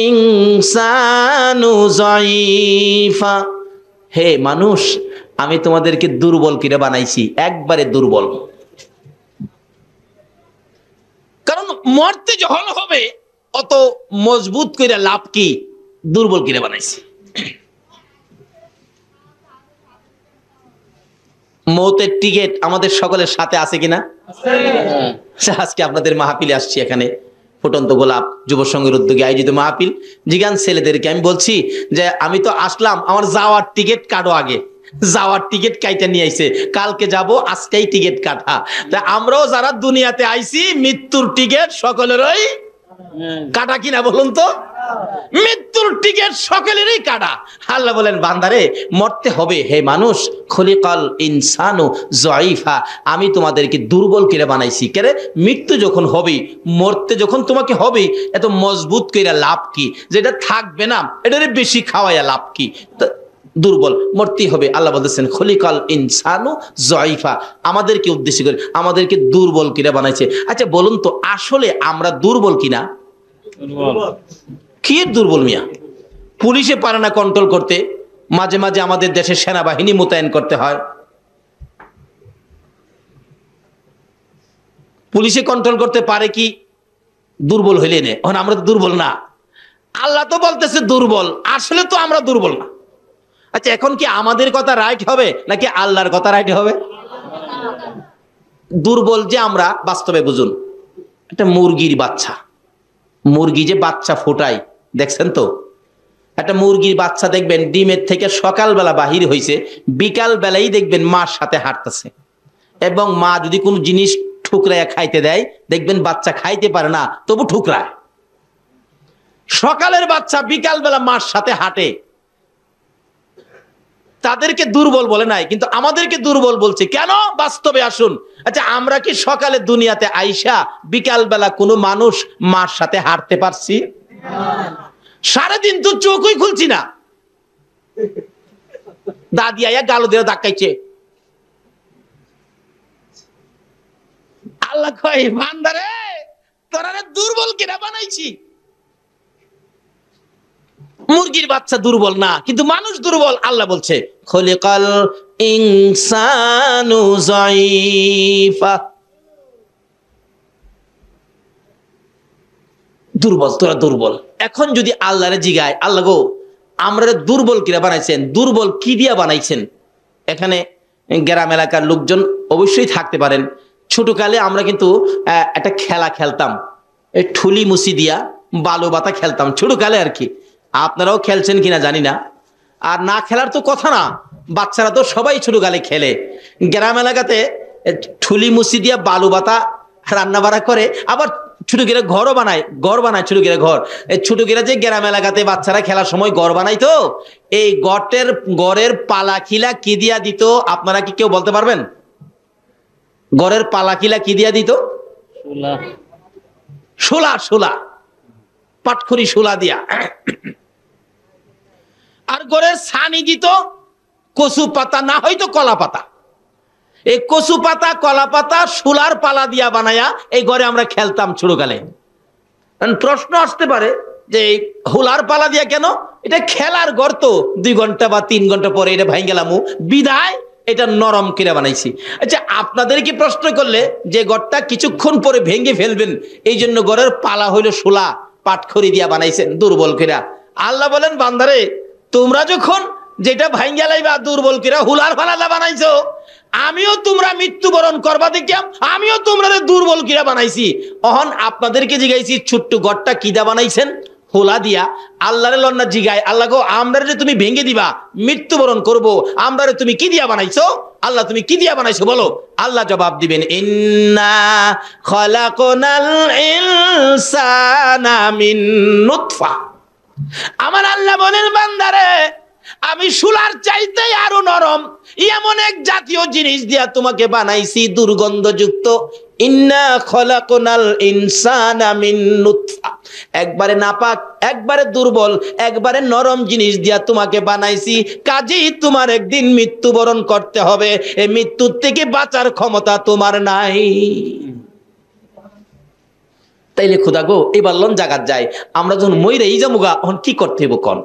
ইনসানু যায়ীফা, হে মানুষ আমি তোমাদেরকে দুর্বল করে বানাইছি, একবারে দুর্বল। কারণ মরতে যখন হবে অত মজবুত করে লাভ কি? দুর্বল করে বানাইছি। মৌতের টিকেট আমাদের সকলের সাথে আছে কিনা? আজকে আপনাদের মাহফিলে আসছি, এখানে ফুটন্ত গোলাপ যুব সংঘের উদ্যোগে আয়োজিত মাহফিল। জিগান ছেলেদেরকে আমি বলছি যে আমি তো আসলাম, আমার যাওয়ার টিকিট কাটো আগে। যাওয়ার টিকিট কাইটা নিয়ে আইছে, কালকে যাব, আজকেই টিকিট কাটা। তা আমরাও যারা দুনিয়াতে আইছি মৃত্যুর টিকিট সকলেরই কাটা কিনা বলুন তো? মৃত্যুর টিকিট সকলেরই কাটা। আল্লাহ বলেন বান্দারে মরতে হবে। হে মানুষ খলিকাল ইনসানু যায়ীফা, আমি তোমাদেরকে দুর্বল করে বানাইছি। কেরে? মৃত্যু যখন হবে, মরতে যখন তোমাকে হবে, এত মজবুত করে লাভ কি? যেটা থাকবে না এটারে বেশি খাওয়াইয়া লাভ কি? দুর্বল, মরতেই হবে। আল্লাহ বলতেছেন খলিকাল ইনসানু যায়ীফা, আমাদেরকে উদ্দেশ্য করে আমাদেরকে দুর্বল করে বানাইছে। আচ্ছা বলুন তো আসলে আমরা দুর্বল কিনা? কি দুর্বল মিয়া? পুলিশে পারে না কন্ট্রোল করতে, মাঝে মাঝে আমাদের দেশে সেনাবাহিনী মোতায়েন করতে হয়। পুলিশে কন্ট্রোল করতে পারে কি? দুর্বল হইলে নে, আমরা তো দুর্বল না। আল্লাহ তো বলতেছে দুর্বল, আসলে তো আমরা দুর্বল না। আচ্ছা এখন কি আমাদের কথা রাইট হবে নাকি আল্লাহর কথা রাইট হবে? দুর্বল যে আমরা বাস্তবে বুঝুন, একটা মুরগির বাচ্চা, মুরগি যে বাচ্চা ফোটায় দেখছেন তো? একটা মুরগির বাচ্চা দেখবেন ডিমের থেকে সকালবেলা বাহির হয়েছে, বিকাল বেলায় দেখবেন মার সাথে হাঁটতেছে। এবং মা যদি কোনো জিনিস ঠুকরায় খাইতে দেয় দেখবেন বাচ্চা খাইতে পারে না, তবু ঠুকরায়। সকালের বাচ্চা বিকাল বেলা মার সাথে হাঁটে, তাদেরকে দুর্বল বলে নাই, কিন্তু আমাদেরকে দুর্বল বলছে কেন? বাস্তবে আসুন। আচ্ছা আমরা কি সকালে দুনিয়াতে আইসা বিকাল বেলা কোনো মানুষ মার সাথে হাঁটতে পারছি? সারাদিন তো চোখই খুলছি না, দাদি আয়া গালো দিয়ে ধাক্কাইছে। আল্লাহ কয় বান্দারে তোরা দুর্বল কিনা বানাইছি। মুরগির বাচ্চা দুর্বল না, কিন্তু মানুষ দুর্বল। আল্লাহ বলছে খলিকাল ইনসানু যায়ীফা, দুর্বল, তোরা দুর্বল। এখন যদি আল্লাহরে জিগায় আল্লাহ গো আমরা দুর্বল কিরা বানাইছেন, দুর্বল কি দিয়া বানাইছেন? এখানে গ্রাম এলাকার লোকজন অবশ্যই থাকতে পারেন। ছোটকালে আমরা কিন্তু একটা খেলা খেলতাম, এই ঠুলি মুসি দিয়া বালু বাতা খেলতাম ছোটকালে আর কি। আপনারাও খেলছেন কিনা জানি না, আর না খেলার তো কথা না, বাচ্চারা তো সবাই ছোটকালে খেলে। গ্রাম এলাকাতে ঠুলি মুসি দিয়া বালু বাতা রান্না বাড়া করে, আবার ছোট গিরা ঘরও বানায়, ঘর বানায় ছোট গিরা ঘর। এই ছোট গিরা যে গ্রাম এলাকাতে বাচ্চারা খেলার সময় ঘর বানাই, তো এই গড়ের পালা খিলা কি দিয়া দিত আপনারা কি কেউ বলতে পারবেন? গড়ের পালা খিলা কি দিয়া দিত? শোলা, শোলা, পাটখড়ি শোলা দিয়া। আর গড়ের ছানি দিত কচু পাতা, না হয়তো কলা পাতা। এই কচু পাতা, কলা পাতা, শোলার পালা দিয়া বানায়া এই ঘরে আমরা খেলতাম ছোটকালে। প্রশ্ন আসতে পারে যে হুলার পালা দিয়া কেন, এটা খেলার গর্ত, 2 ঘন্টা বা 3 ঘন্টা পরে এটা ভাঙ গেলাম বিদায়, এটা নরম করে বানাইছি। আচ্ছা, আপনাদের কি প্রশ্ন করলে যে ঘরটা কিছুক্ষণ পরে ভেঙে ফেলবেন, এই জন্য ঘরের পালা হইলো শোলা, পাটখড়ি দিয়া বানাইছেন দুর্বল কিরা। আল্লাহ বলেন বান্দারে, তোমরা যখন যেটা ভাঙ্গা লাইবা দুর্বল কিরা হুলার ফালাদা বানাইছো, আমিও তোমরা মৃত্যুবরণ করবা দেখিয়াম, আমিও তোমরা দুর্বল কিরা বানাইছি। অহন আপনাদেরকে জিগাইছি ছোট্ট ঘরটা কিদা বানাইছেন, হোলা দিয়া। আল্লাহরে লন্না জিগায়, আল্লাহ গো আমরারে তুমি ভেঙে দিবা, মৃত্যুবরণ করব, আমরারে তুমি কি দিয়া বানাইছো? আল্লাহ তুমি কি দিয়া বানাইছো বলো? আল্লাহ জবাব দিবেন, ইন্না খলাকনাল ইনসানা মিন নুতফা। আমার আল্লাহ বলেন বান্দারে, আমি শুলার চাইতে আরো নরম এমন এক জাতীয় জিনিস দিয়া তোমাকে বানাইছি, দুর্গন্ধযুক্ত। ইন্না খলাকনাল ইনসানা মিন নুতফা, একবারে নাপাক, একবারে দুর্বল, একবারে নরম জিনিস দিয়া তোমাকে বানাইছি। কাজেই তোমার একদিন মৃত্যুবরণ করতে হবে, এই মৃত্যুর থেকে বাঁচার ক্ষমতা তোমার নাই। তাইলে খোদা গো, এবার লন জাগাত যায়, আমরা যখন মইরে এই যামুগা, এখন কি করতে হইব কোন?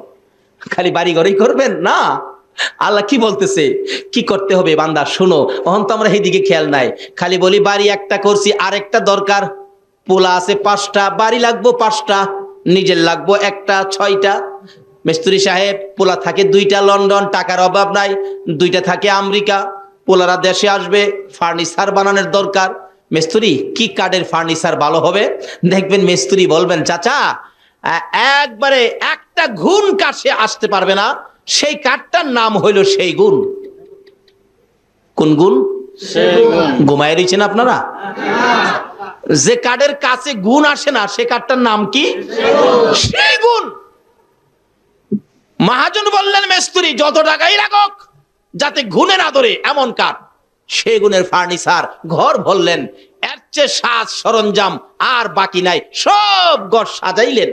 খালি বাড়ি ঘরেই করবেন না, আল্লাহ কি বলতেছে কি করতে হবে বান্দা শোনো। এখন তো আমরা এইদিকে খেয়াল নাই, খালি বলি বাড়ি একটা করছি, আরেকটা দরকার। পোলা আছে 5টা, বাড়ি লাগবো 5টা, নিজের লাগবো 1টা, 6টা। মিস্ত্রি সাহেব, পোলা থাকে 2টা লন্ডন, টাকার অভাব নাই, 2টা থাকে আমেরিকা। পোলারা দেশে আসবে, ফার্নিচার বানানোর দরকার। মিস্ত্রি কি কাঠের ফার্নিচার ভালো হবে? দেখবেন মিস্ত্রি বলবেন, চাচা একবারে একটা গুণ কাছে আসতে পারবে না, সেই কাঠটার নাম হইল সেই গুণ। কোন গুণ? ঘুমায় রয়েছেন আপনারা? যে কাঠের কাছে গুণ আসে না, সে কাঠটার নাম কি? সেই গুণ। মহাজন বললেন মিস্ত্রি যত টাকাই রাখক, যাতে গুণে না ধরে এমন কাঠ। সেই গুণের ফার্নিচার ঘর ভরলেন, এর চেয়ে সাজ সরঞ্জাম আর বাকি নাই, সব ঘর সাজাইলেন।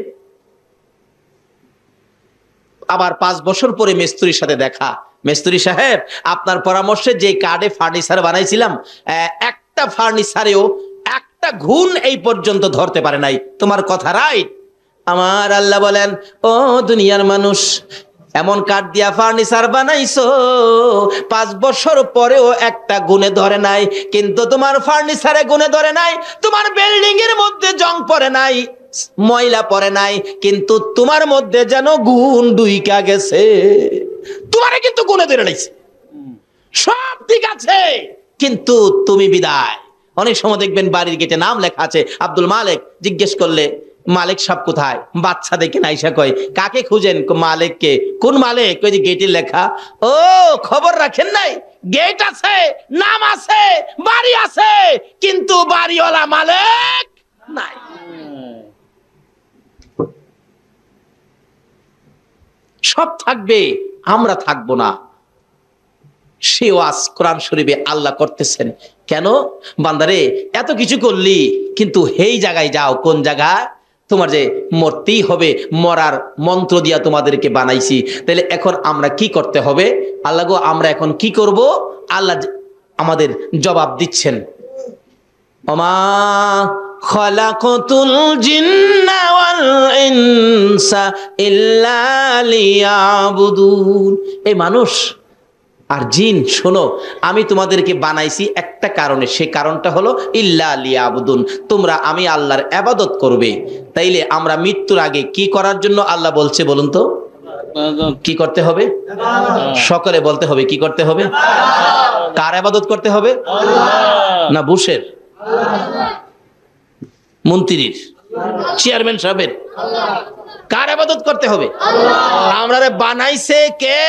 আবার 5 বছর পরে মিস্ত্রির সাথে দেখা, মিস্ত্রি সাহেব আপনার পরামর্শে যে কাঠে ফার্নিচার বানাইছিলাম, একটা ফার্নিচারেও একটা ঘুণ এই পর্যন্ত ধরতে পারে নাই। তোমার কথা রাইট। আমার আল্লাহ বলেন, ও দুনিয়ার মানুষ, এমন কাঠ দিয়া ফার্নিচার বানাইছো 5 বছর পরেও একটা গুণে ধরে নাই, কিন্তু তোমার ফার্নিচারে গুণে ধরে নাই। তোমার বিল্ডিং এর মধ্যে জং পড়ে নাই, ময়লা পড়ে নাই, কিন্তু তোমার মধ্যে যেন গুণ ডুইকা গেছে। তোমারে কিন্তু গুণে ধরে নাইছে, সব ঠিক আছে, কিন্তু তুমি বিদায়। অনেক সময় দেখবেন বাড়ির গেটে নাম লেখা আছে আব্দুল মালিক, জিজ্ঞেস করলে মালিক সাহেব কোথায়? বাচ্চা দেখে নাইসা কয়, কাকে খুঁজেন? মালিককে। কোন মালিক? ওই যে গেটে লেখা। ও খবর রাখেন নাই? গেট আছে, নাম আছে, বাড়ি আছে, কিন্তু বাড়িওয়ালা মালিক নাই। সব থাকবে, আমরা থাকবো না। সে ওয়াজ কোরআন শরীফে আল্লাহ করতেছেন। কেন বান্দারে এত কিছু করলি, কিন্তু এই জায়গায় যাও, কোন জায়গায়? তোমার যে মরতেই হবে, মরার মন্ত্র দিয়া তোমাদেরকে বানাইছি। তাহলে এখন আমরা কি করতে হবে? আল্লাহ গো, আমরা এখন কি করব? আল্লাহ আমাদের জবাব দিচ্ছেন, ওমা খালাকাতুল জিন্না ওয়াল ইনসা ইল্লা লিয়াবুদুন। এই মানুষ আর জিন, শোনো, আমি তোমাদেরকে বানাইছি একটা কারণে, সে কারণটা হলো ইল্লা লিয়াবুদুন, তোমরা আমি আল্লাহর ইবাদত করবে। তাইলে আমরা মৃত্যুর আগে কি করার জন্য আল্লাহ বলছে বলুন তো? কি করতে হবে? সকলে বলতে হবে, কি করতে হবে? কার ইবাদত করতে হবে? না বুশের, মন্ত্রীর, চেয়ারম্যান সাহেবের? কার ইবাদত করতে হবে? আমরারে বানাইছে কে?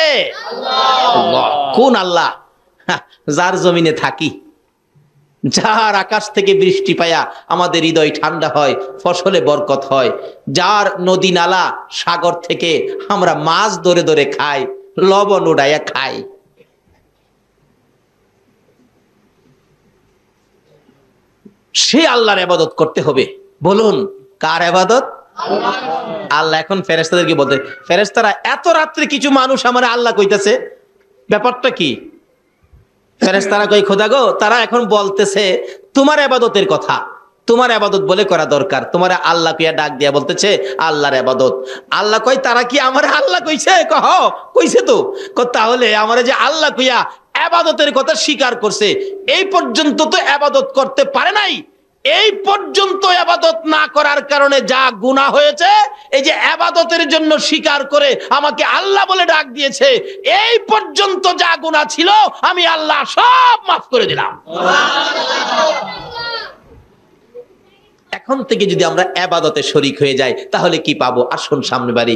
আল্লাহ। কোন আল্লাহ? যার জমিনে থাকি, যার আকাশ থেকে বৃষ্টি পায়া আমাদের হৃদয় ঠান্ডা হয়, ফসলে বরকত হয়, যার নদী নালা সাগর থেকে আমরা মাছ ধরে ধরে খাই, লবণ উড়াইয়া খাই। সে আল্লাহর ইবাদত করতে হবে। বলুন কার ইবাদত? আল্লাহ। এখন ফেরেশতাদেরকে বলতে, ফেরেশতারা এত রাত্রে কিছু মানুষ আমার আল্লাহ কইতাছে, ব্যাপারটা কি? ফেরেশতারা কই, খোদা গো, তারা এখন বলতেছে তোমার ইবাদতের কথা, তোমার ইবাদত বলে করা দরকার। তোমার আল্লাহ কইয়া ডাক দিয়া বলতেছে আল্লাহর ইবাদত। আল্লাহ কই তারা কি আমার আল্লাহ কইছে? কহ কইছে তো। তাহলে আমারে যে আল্লাহ কইয়া ইবাদতের কথা স্বীকার করছে, এই পর্যন্ত তো ইবাদত করতে পারে নাই। এই পর্যন্ত ইবাদত না করার কারণে যা গুনাহ হয়েছে, এই যে ইবাদতের জন্য স্বীকার করে আমাকে আল্লাহ বলে ডাক দিয়েছে, এই পর্যন্ত যা গুনাহ ছিল আমি আল্লাহ সব মাফ করে দিলাম। এখন থেকে যদি আমরা ইবাদতে শরীক হয়ে যাই তাহলে কি পাবো? আসুন সামনে বাড়ি।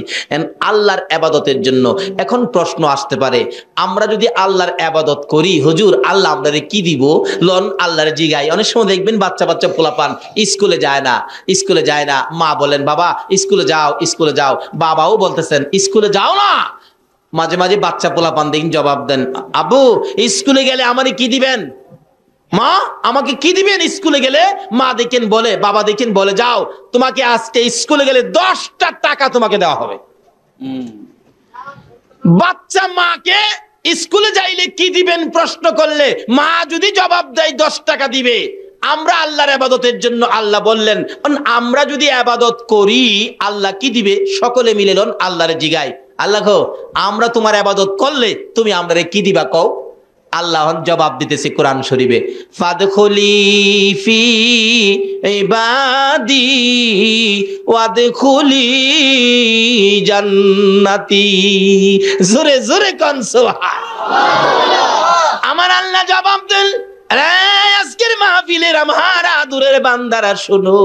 আল্লাহর ইবাদতের জন্য এখন প্রশ্ন আসতে পারে, আমরা যদি আল্লাহর ইবাদত করি, হুজুর আল্লাহ আমাদের কি দিব? লন আল্লাহর জিগাই। অনেক সময় দেখবেন বাচ্চা বাচ্চা পোলাপান স্কুলে যায় না, মা বলেন বাবা স্কুলে যাও, বাবাও বলতেছেন স্কুলে যাও না। মাঝে মাঝে বাচ্চা পোলাপান দেখেন জবাব দেন, আব্বু স্কুলে গেলে আমারে কি দিবেন? মা আমাকে কি দিবেন স্কুলে গেলে? মা দেখেন বলে, বাবা দেখেন বলে, যাও তোমাকে আজকে স্কুলে গেলে 10টা টাকা তোমাকে দেওয়া হবে। বাচ্চা মাকে স্কুলে যাইলে কি দিবেন প্রশ্ন করলে মা যদি জবাব দেয় 10 টাকা দিবে। আমরা আল্লাহর ইবাদতের জন্য আল্লাহ বললেন আমরা যদি ইবাদত করি আল্লাহ কি দিবে? সকলে মিলে লন আল্লাহরে জিগাই, আল্লাহ গো আমরা তোমার ইবাদত করলে তুমি আমরারে কি দিবা কও? আল্লাহ জবাব দিতেছে কোরআন শরীফে, ফাদখুলি ফি ইবাদি ওয়াদখুলি জান্নাতি। জোরে জোরে কোন সুবহানাল্লাহ। আমার আল্লাহ জবাব দেন, আজকের মাহফিলের আমার আদুরের বান্দারা শোনো,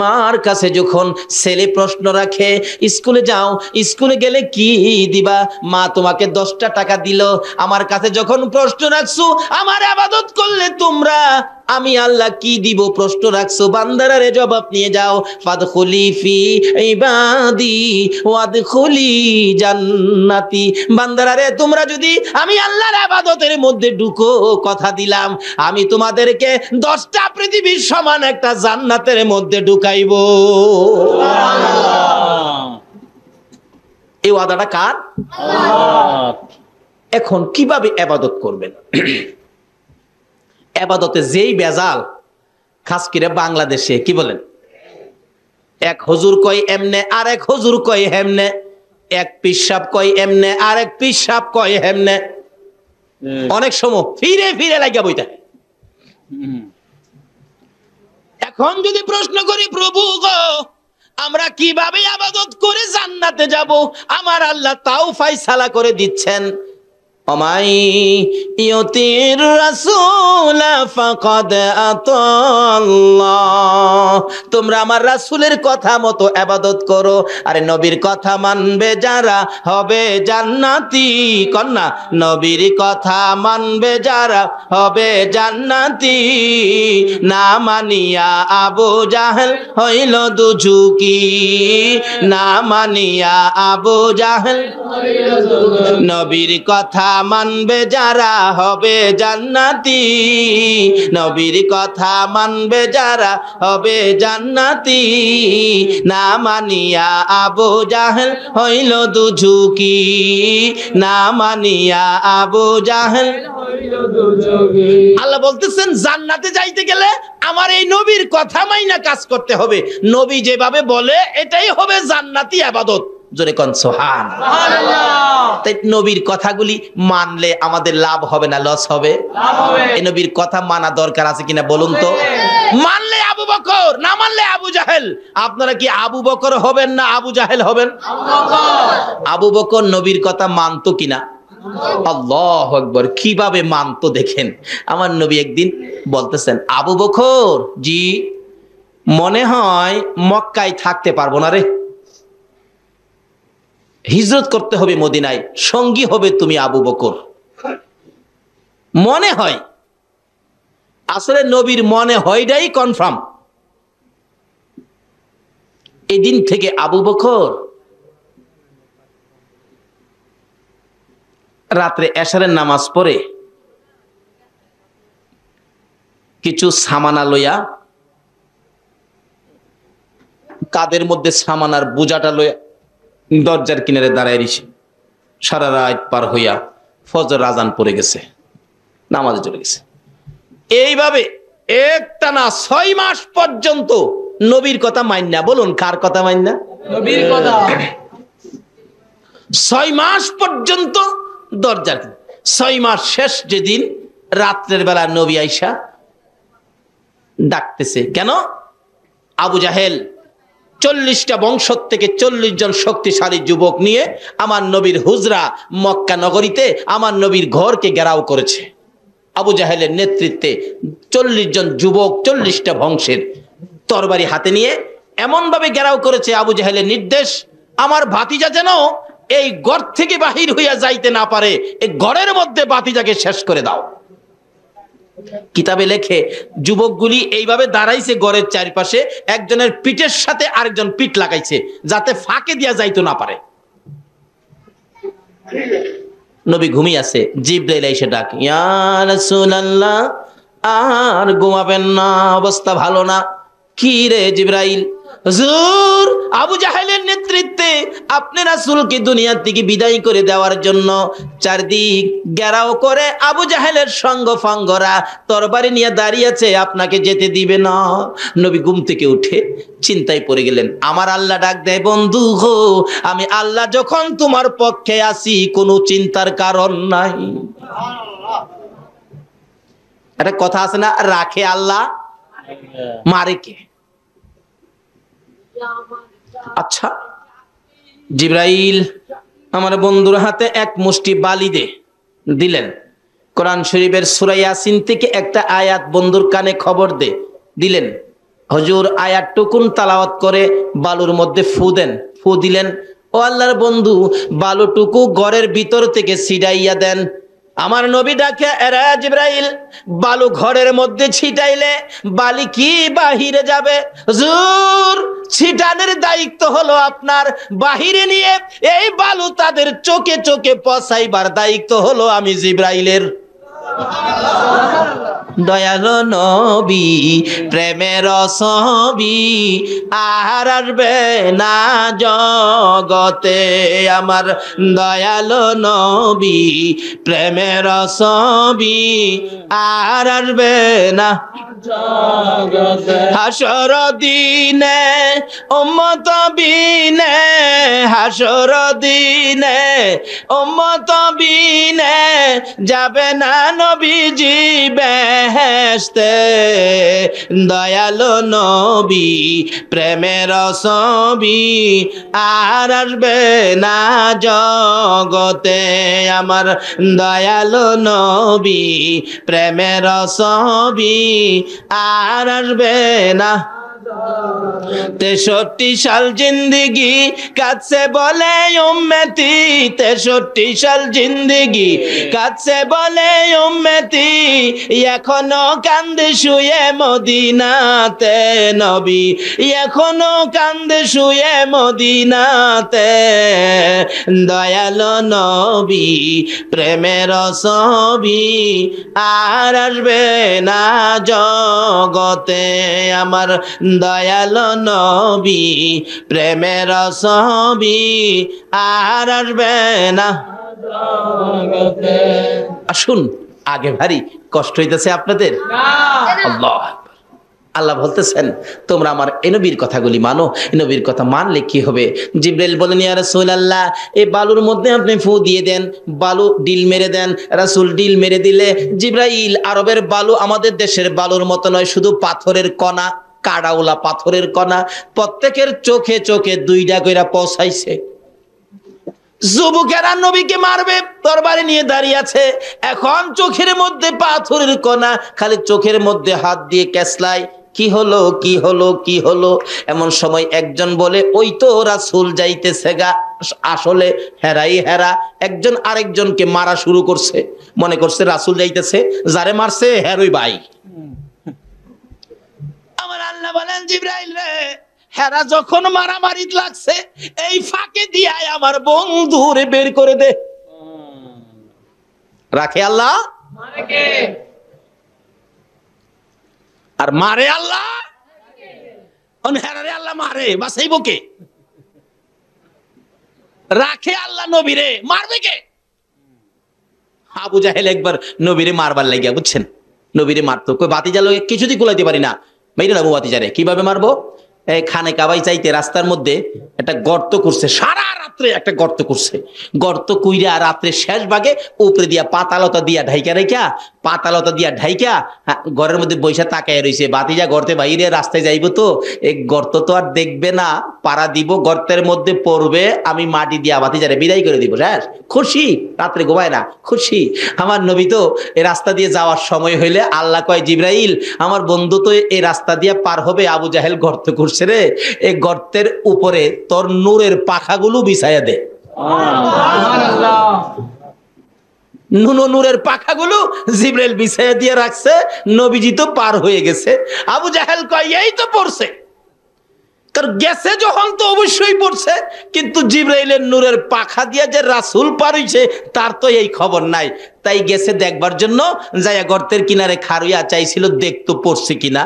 মার কাছে যখন ছেলে প্রশ্ন রাখে স্কুলে যাও, স্কুলে গেলে কি দিবা? মা তোমাকে 10টা টাকা দিল। আমার কাছে যখন প্রশ্ন রাখছো আমার ইবাদত করলে তোমরা আমি আল্লাহ কি দিব প্রশ্ন রাখছো, বান্দারারে জবাব নিয়ে যাও। ফাদখুলি ফি ইবাদি ওয়াদখুলি জান্নাতি। বান্দারারে তোমরা যদি আমি আল্লাহর ইবাদতের মধ্যে ঢুকো, কথা দিলাম আমি তোমাদেরকে 10টা পৃথিবীর সমান একটা জান্নাতের মধ্যে ঢুকাইবো। এই ওয়াদাটা কার? এখন কিভাবে ইবাদত করবেন? ইবাদতে যেই বেজাল, খাস করে বাংলাদেশে কি বলেন, এক হুজুর কয় এমনে আর এক হুজুর কয় হেমনে, এক পিসাব কয় এমনে আর এক পিসাব কয় হেমনে, অনেক সময় ফিরে ফিরে লাগিয়া বইতে। এখন যদি প্রশ্ন করি প্রভু গো আমরা কিভাবে ইবাদত করে জান্নাতে যাব, আমার আল্লাহ তাও ফায়সালা করে দিচ্ছেন, ওমাই ইউতির রাসূল ফাকাদ আতাল্লাহ। তোমরা আমার রাসূলের কথা মতো ইবাদত করো, আরে নবীর কথা মানবে যারা হবে জান্নাতি। কন্যা নবীর কথা মানবে যারা হবে জান্নাতি। না মানিয়া আবু জাহেল হইল দুজুকি, না মানিয়া আবু জাহেল নবীর কথা মানবে যারা হবে জান্নাতি। নবীর কথা মানবে যারা হবে জান্নাতি। না মানিয়া আবু জাহেল হইল দুজুকি, না মানিয়া আবু জাহেল হইল দুজুকি। আল্লাহ বলতেছেন জান্নাতে যাইতে গেলে আমার এই নবীর কথা মাইনা কাজ করতে হবে। নবী যেভাবে বলে এটাই হবে জান্নাতি ইবাদত। জোরে কোন সুবহানাল্লাহ। তাই নবীর কথাগুলি মানলে আমাদের লাভ হবে না লস হবে? লাভ হবে। এই নবীর কথা মানা দরকার আছে কিনা বলুন তো? মানলে আবু বকর, না মানলে আবু জাহেল। আপনারা কি আবু বকর হবেন না আবু জাহেল হবেন? আবু বকর। আবু বকর নবীর কথা মানতো কিনা? আল্লাহু আকবার। কিভাবে মানতো দেখেন। আমার নবী একদিন বলতেছেন, আবু বকর জি মনে হয় মক্কায় থাকতে পারবো না রে, হিজরত করতে হবে মদিনায়, সঙ্গী হবে তুমি আবু বকর। মনে হয়, আসলে নবীর মনে হয়টাই কনফার্ম। এদিন থেকে আবু বকর রাত্রে এশারের নামাজ পড়ে কিছু সামানা লইয়া, কাদের মধ্যে সামানার বোঝাটা লইয়া দরজার কিনারে দাঁড়ায় রইছে। সারা রাত পার হইয়া ফজর আজান পড়ে গেছে, নামাজে চলে গেছে। এইভাবে একটানা 6 মাস পর্যন্ত নবীর কথা মান্য। বলুন কার কথা মান্য? নবীর কথা। 6 মাস পর্যন্ত দরজা। 6 মাস শেষ যেদিন রাত্রের বেলা নবী আইসা ডাকতেছে। কেন? আবু জাহেল 40টা বংশ থেকে 40 জন শক্তিশালী যুবক নিয়ে আমার নবীর হুজরা মক্কা নগরীতে আমার নবীর ঘরকে ঘেরাও করেছে। আবু জাহেলের নেতৃত্বে 40 জন যুবক 40টা বংশের তরবারি হাতে নিয়ে এমন ভাবে ঘেরাও করেছে। আবু জাহেলের নির্দেশ, আমার ভাতিজা যেন এই ঘর থেকে বাহির হইয়া যাইতে না পারে, এই ঘরের মধ্যে ভাতিজাকে শেষ করে দাও। কিতাবে লেখে যুবকগুলি এইভাবে দাঁড়াইছে ঘরের চারপাশে, একজনের পিঠের সাথে আরেকজন পিঠ লাগাইছে যাতে ফাঁকে দিয়া যাইতো না পারে। নবী ঘুমিয়ে আছে, জিবরাইল এসে ডাক, ইয়া রাসূলুল্লাহ, আর ঘুমাবেন না, অবস্থা ভালো না। কি রে জিবরাইল? হুজুর, আবু জাহেলের নেতৃত্বে আপনি রাসূলকে দুনিয়া থেকে বিদায় করে দেওয়ার জন্য চারদিক ঘেরাও করে আবু জাহেলের সঙ্গ ফাঙ্গরা তরবারি নিয়ে দাঁড়িয়ে আছে, আপনাকে যেতে দিবে না। নবী ঘুম থেকে উঠে চিন্তায় পড়ে গেলেন। আমার আল্লাহ ডাক দেয়, বন্ধু গো, আমি আল্লাহ যখন তোমার পক্ষে আছি কোনো চিন্তার কারণ নাই। একটা কথা আছে না, রাখে আল্লাহ মারে কে? আচ্ছা, জিবরাইল আমার বন্ধুর হাতে এক মুষ্টি বালি দিলেন। কোরআন শরীফের সূরা ইয়াসিন থেকে একটা আয়াত বন্ধুর কানে খবর দিলেন। হুজুর আয়াতটুকুন তেলাওয়াত করে বালুর মধ্যে ফু দেন। ফু দিলেন। ও আল্লাহর বন্ধু, বালুটুকু ঘরের ভিতর থেকে ছিটাইয়া দেন। আমার নবী ডাকে, এরা জিবরাইল, বালু ঘরের মধ্যে ছিটাইলে বালি কি বাহিরে যাবে? হুজুর, ছিটানোর দায়িত্ব হলো আপনার, বাহিরে নিয়ে এই বালু তাদের চোখে চোখে পচাইবার দায়িত্ব হলো আমি জিবরাইলের। দয়ালো নবী, প্রেমের ছবি আর আসবে না জগতে। আমার দয়ালো নবী, প্রেমের ছবি আর আসবে না হাসর দিনে উম্মত বিনে, হাসর দিনে উম্মত বিনে যাবে না নবীজি বেহেশতে। দয়ালো নবী, প্রেমের ছবি আর আসবে না জগতে। আমার দয়ালো নবী, প্রেমের ছবি আর আসবে না। 63 সাল জিন্দেগি কাছে বলে উম্মতি, 63 সাল জিন্দেগি কাছে বলে উম্মতি, এখনো কান্দে শুয়ে মদিনাতে নবী, এখনো কান্দে শুয়ে মদিনাতে। দয়ালো নবী, প্রেমের ছবি আর আসবে না জগতে। আমার দয়ালো নবী, প্রেমের ছবি আর আসবে না। আসুন, আগে ভারী কষ্ট হইতেছে আপনাদের? আল্লাহ আল্লাহ বলতেছেন, তোমরা আমার এই নবীর কথাগুলি মানো। এই নবীর কথা মানলে কি হবে? জিবরাইল বলেন, ইয়া রাসূলুল্লাহ, এই বালুর মধ্যে আপনি ফু দিয়ে দেন, বালু ডিল মেরে দেন। রাসূল ডিল মেরে দিলে, জিবরাইল, আরবের বালু আমাদের দেশের বালুর মতো নয়, শুধু পাথরের কণা, কাড়াওলা পাথরের কণা, প্রত্যেকের চোখে চোখে 2টা কইরা পৌঁছাইছে। যুবকেরা নবীকে মারবে, তরবারি নিয়ে দাঁড়িয়ে আছে, এখন চোখের মধ্যে পাথরের কণা, খালি চোখের মধ্যে হাত দিয়ে ক্যাসলাই, কি হলো কি হলো কি হলো? এমন সময় একজন বলে, ওই তো রাসূল যাইতেছে গা। আসলে হেরাই হেরা, একজন আরেকজনকে মারা শুরু করছে, মনে করছে রাসূল যাইতেছে, যারে মারছে হেরই ভাই। আমার আল্লাহ বলেন, জিবরাইল রে, হেরা যখন মারামারি লাগছে, এই ফাঁকে দিয়ে আমার বন্ধুরে বের করে দে। রাখে আল্লাহ আর মারে আল্লাহ, হেরারে আল্লাহ মারে, বাঁচাইব কে? রাখে আল্লাহ নবীরে, মারবে কে? আবু জাহেল একবার নবীরে মারবার লাগিয়া, বুঝছেন, নবীরে মারতো, কই বাতিজা লোক কিছুতেই কুলাইতে পারি না, মেরে নেবো বাতিজারে। কিভাবে মারবো? এই খানে কাবাই চাইতে রাস্তার মধ্যে একটা গর্ত করছে, সারা রাত্রে একটা গর্ত করছে, গর্ত কইরা রাত্রে শেষ ভাগে উপরে দিয়া পাতালতা দিয়া ঢাইকা রেখা, পাতালতা দিয়া ঢাইকা ঘরের মধ্যে বৈশা তাকায় রইছে। বাতিজা গর্তে বাইরে রাস্তায় যাইবো, তো এই গর্ত তো আর দেখবে না, পাড়া দিব, গর্তের মধ্যে পড়বে, আমি মাটি দিয়া বাতিজারে বিদায় করে দিব, শেষ। খুশি, রাত্রে ঘুমায় না, খুশি। আমার নবী তো এই রাস্তা দিয়ে যাওয়ার সময় হইলে আল্লাহ কয়, জিবরাইল আমার বন্ধু তো এই রাস্তা দিয়ে পার হবে, আবু জাহেল গর্ত করছে রে, এই গর্তের উপরে তোর নূরের পাখাগুলো বিছাইয়া দে। নূরের পাখাগুলো জিবরাইল বিছাইয়া দিয়ে রাখছে, নবীজি তো পার হয়ে গেছে। আবু জাহেল কয়, এই তো পড়ছে, কারণ গেছে যখন তো অবশ্যই পড়ছে, কিন্তু জিবরাইলের নূরের পাখা দিয়া যে রাসূল পার হইছে তার তো এই খবর নাই। তাই গেছে দেখবার জন্য, যাইয়া গর্তের কিনারে খারুইয়া চাইছিল দেখতো পড়ছে কিনা।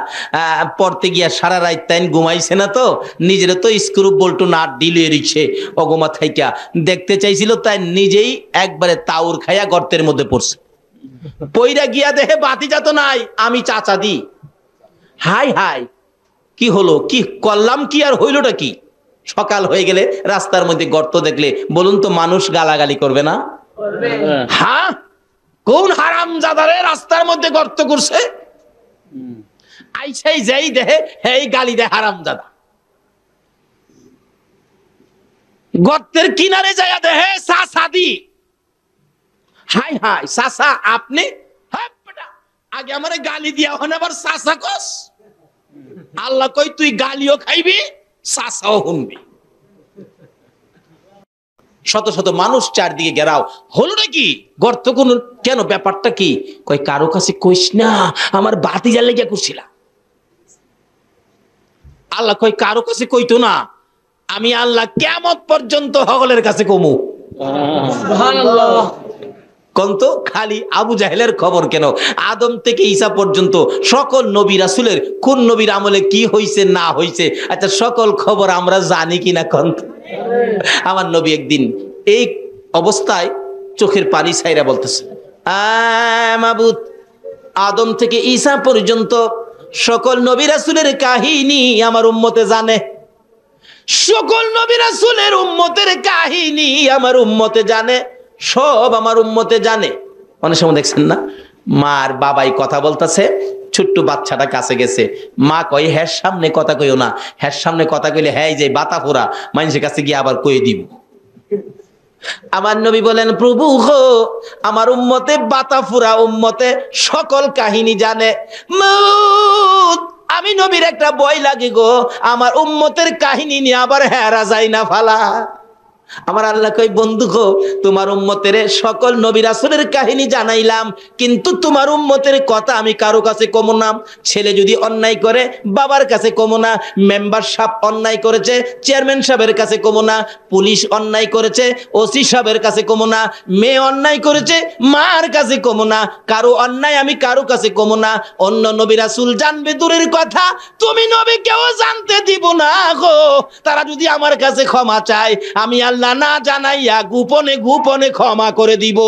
পড়তে গিয়া সারা রাত তাই ঘুমাইছে না, তো নিজের তো স্ক্রু বল্টু না ডিলিয়ে রিচ্ছে অগমা থাইকা দেখতে চাইছিল, তাই নিজেই একবারে তাউর খাইয়া গর্তের মধ্যে পড়ছে। পইরা গিয়া দেখে বাতিজা তো নাই, আমি চাচা দি। হাই হাই, কি হলো, কি করলাম, কি আর হইলটা কি? সকাল হয়ে গেলে রাস্তার মধ্যে গর্ত দেখলে বলুন তো মানুষ গালাগালি করবে না? হ্যাঁ, কোন হারামজাদারে রাস্তার মধ্যে গর্ত করছে? আইসাই যাই দেহে এই গালি দে হারামজাদা। গর্তের কিনারে যাইয়া দেহে সাসাদি। হাই হাই সাসা আপনি? হ্যাঁ বেটা, আগে আমারে গালি দিয়া হন, আবার সাসা কস? আল্লাহ কই তুই গালিও খাইবি, সাসাও শুনবি। শত শত মানুষ চারদিকে ঘেরাও, হলো নাকি? গর্ত কোন, কেন, ব্যাপারটা কি? কই কারো কাছে কইস না, আমার বাতিজার লেগে করছিলাম। আল্লাহ কই কারো কাছে কইতো না, আমি আল্লাহ কিয়ামত পর্যন্ত সকলের কাছে কমু। সুবহানাল্লাহ। কন্ত খালি আবু জাহেলের খবর কেন? আদম থেকে ঈসা পর্যন্ত সকল নবী রাসূলের কোন নবীর আমলে কি হইছে না হইছে, আচ্ছা সকল খবর আমরা জানি কিনা কন্ত? আমার নবী একদিন এই অবস্থায় চোখের পানি ছাইরা বলতেছে, মাবুদ, আদম থেকে ঈসা পর্যন্ত সকল নবী রাসূলের কাহিনী আমার উম্মতে জানে, সকল নবী রাসূলের উম্মতের কাহিনী আমার উম্মতে জানে, সব আমার উম্মতে জানে। অনেক সময় দেখছেন না, মার বাবাই কথা বলতেছে, ছোট্ট বাচ্চাটা কাছে গেছে, মা কয় হ্যাঁ সামনে কথা কইও না, হ্যাঁ সামনে কথা কইলে হ্যাঁ যে বাতা ফোরা মানুষের কাছে গিয়ে আবার কয়ে দিব। আমার নবী বলেন, প্রভু গো, আমার উম্মতে বাতা ফুরা উম্মতে সকল কাহিনী জানে। আমি নবীর একটা ভয় লাগে গো, আমার উম্মতের কাহিনী নিয়ে আবার হেরা যায় না ফালা। আমার আল্লাহ কই, বন্ধু গো, তোমার উম্মতের সকল নবী রাসূলের কাহিনী জানাইলাম, কিন্তু তোমার উম্মতের কথা আমি কারো কাছে কমো না। ছেলে যদি অন্যায় করে বাবার কাছে কমো না, মেম্বার সাহেব অন্যায় করেছে চেয়ারম্যান সাহেবের কাছে কমো না, পুলিশ অন্যায় করেছে ওসি সাহেবের কাছে কমো না, মেয়ে অন্যায় করেছে মার কাছে কমো না, কারো অন্যায় আমি কারো কাছে কমো না। অন্য নবী রাসূল জানবে দূরের কথা, তুমি নবী কেউ জানতে দিব না গো। তারা যদি আমার কাছে ক্ষমা চায়, আমি আল্লাহ না জানাইয়া গোপনে গোপনে ক্ষমা করে দিব।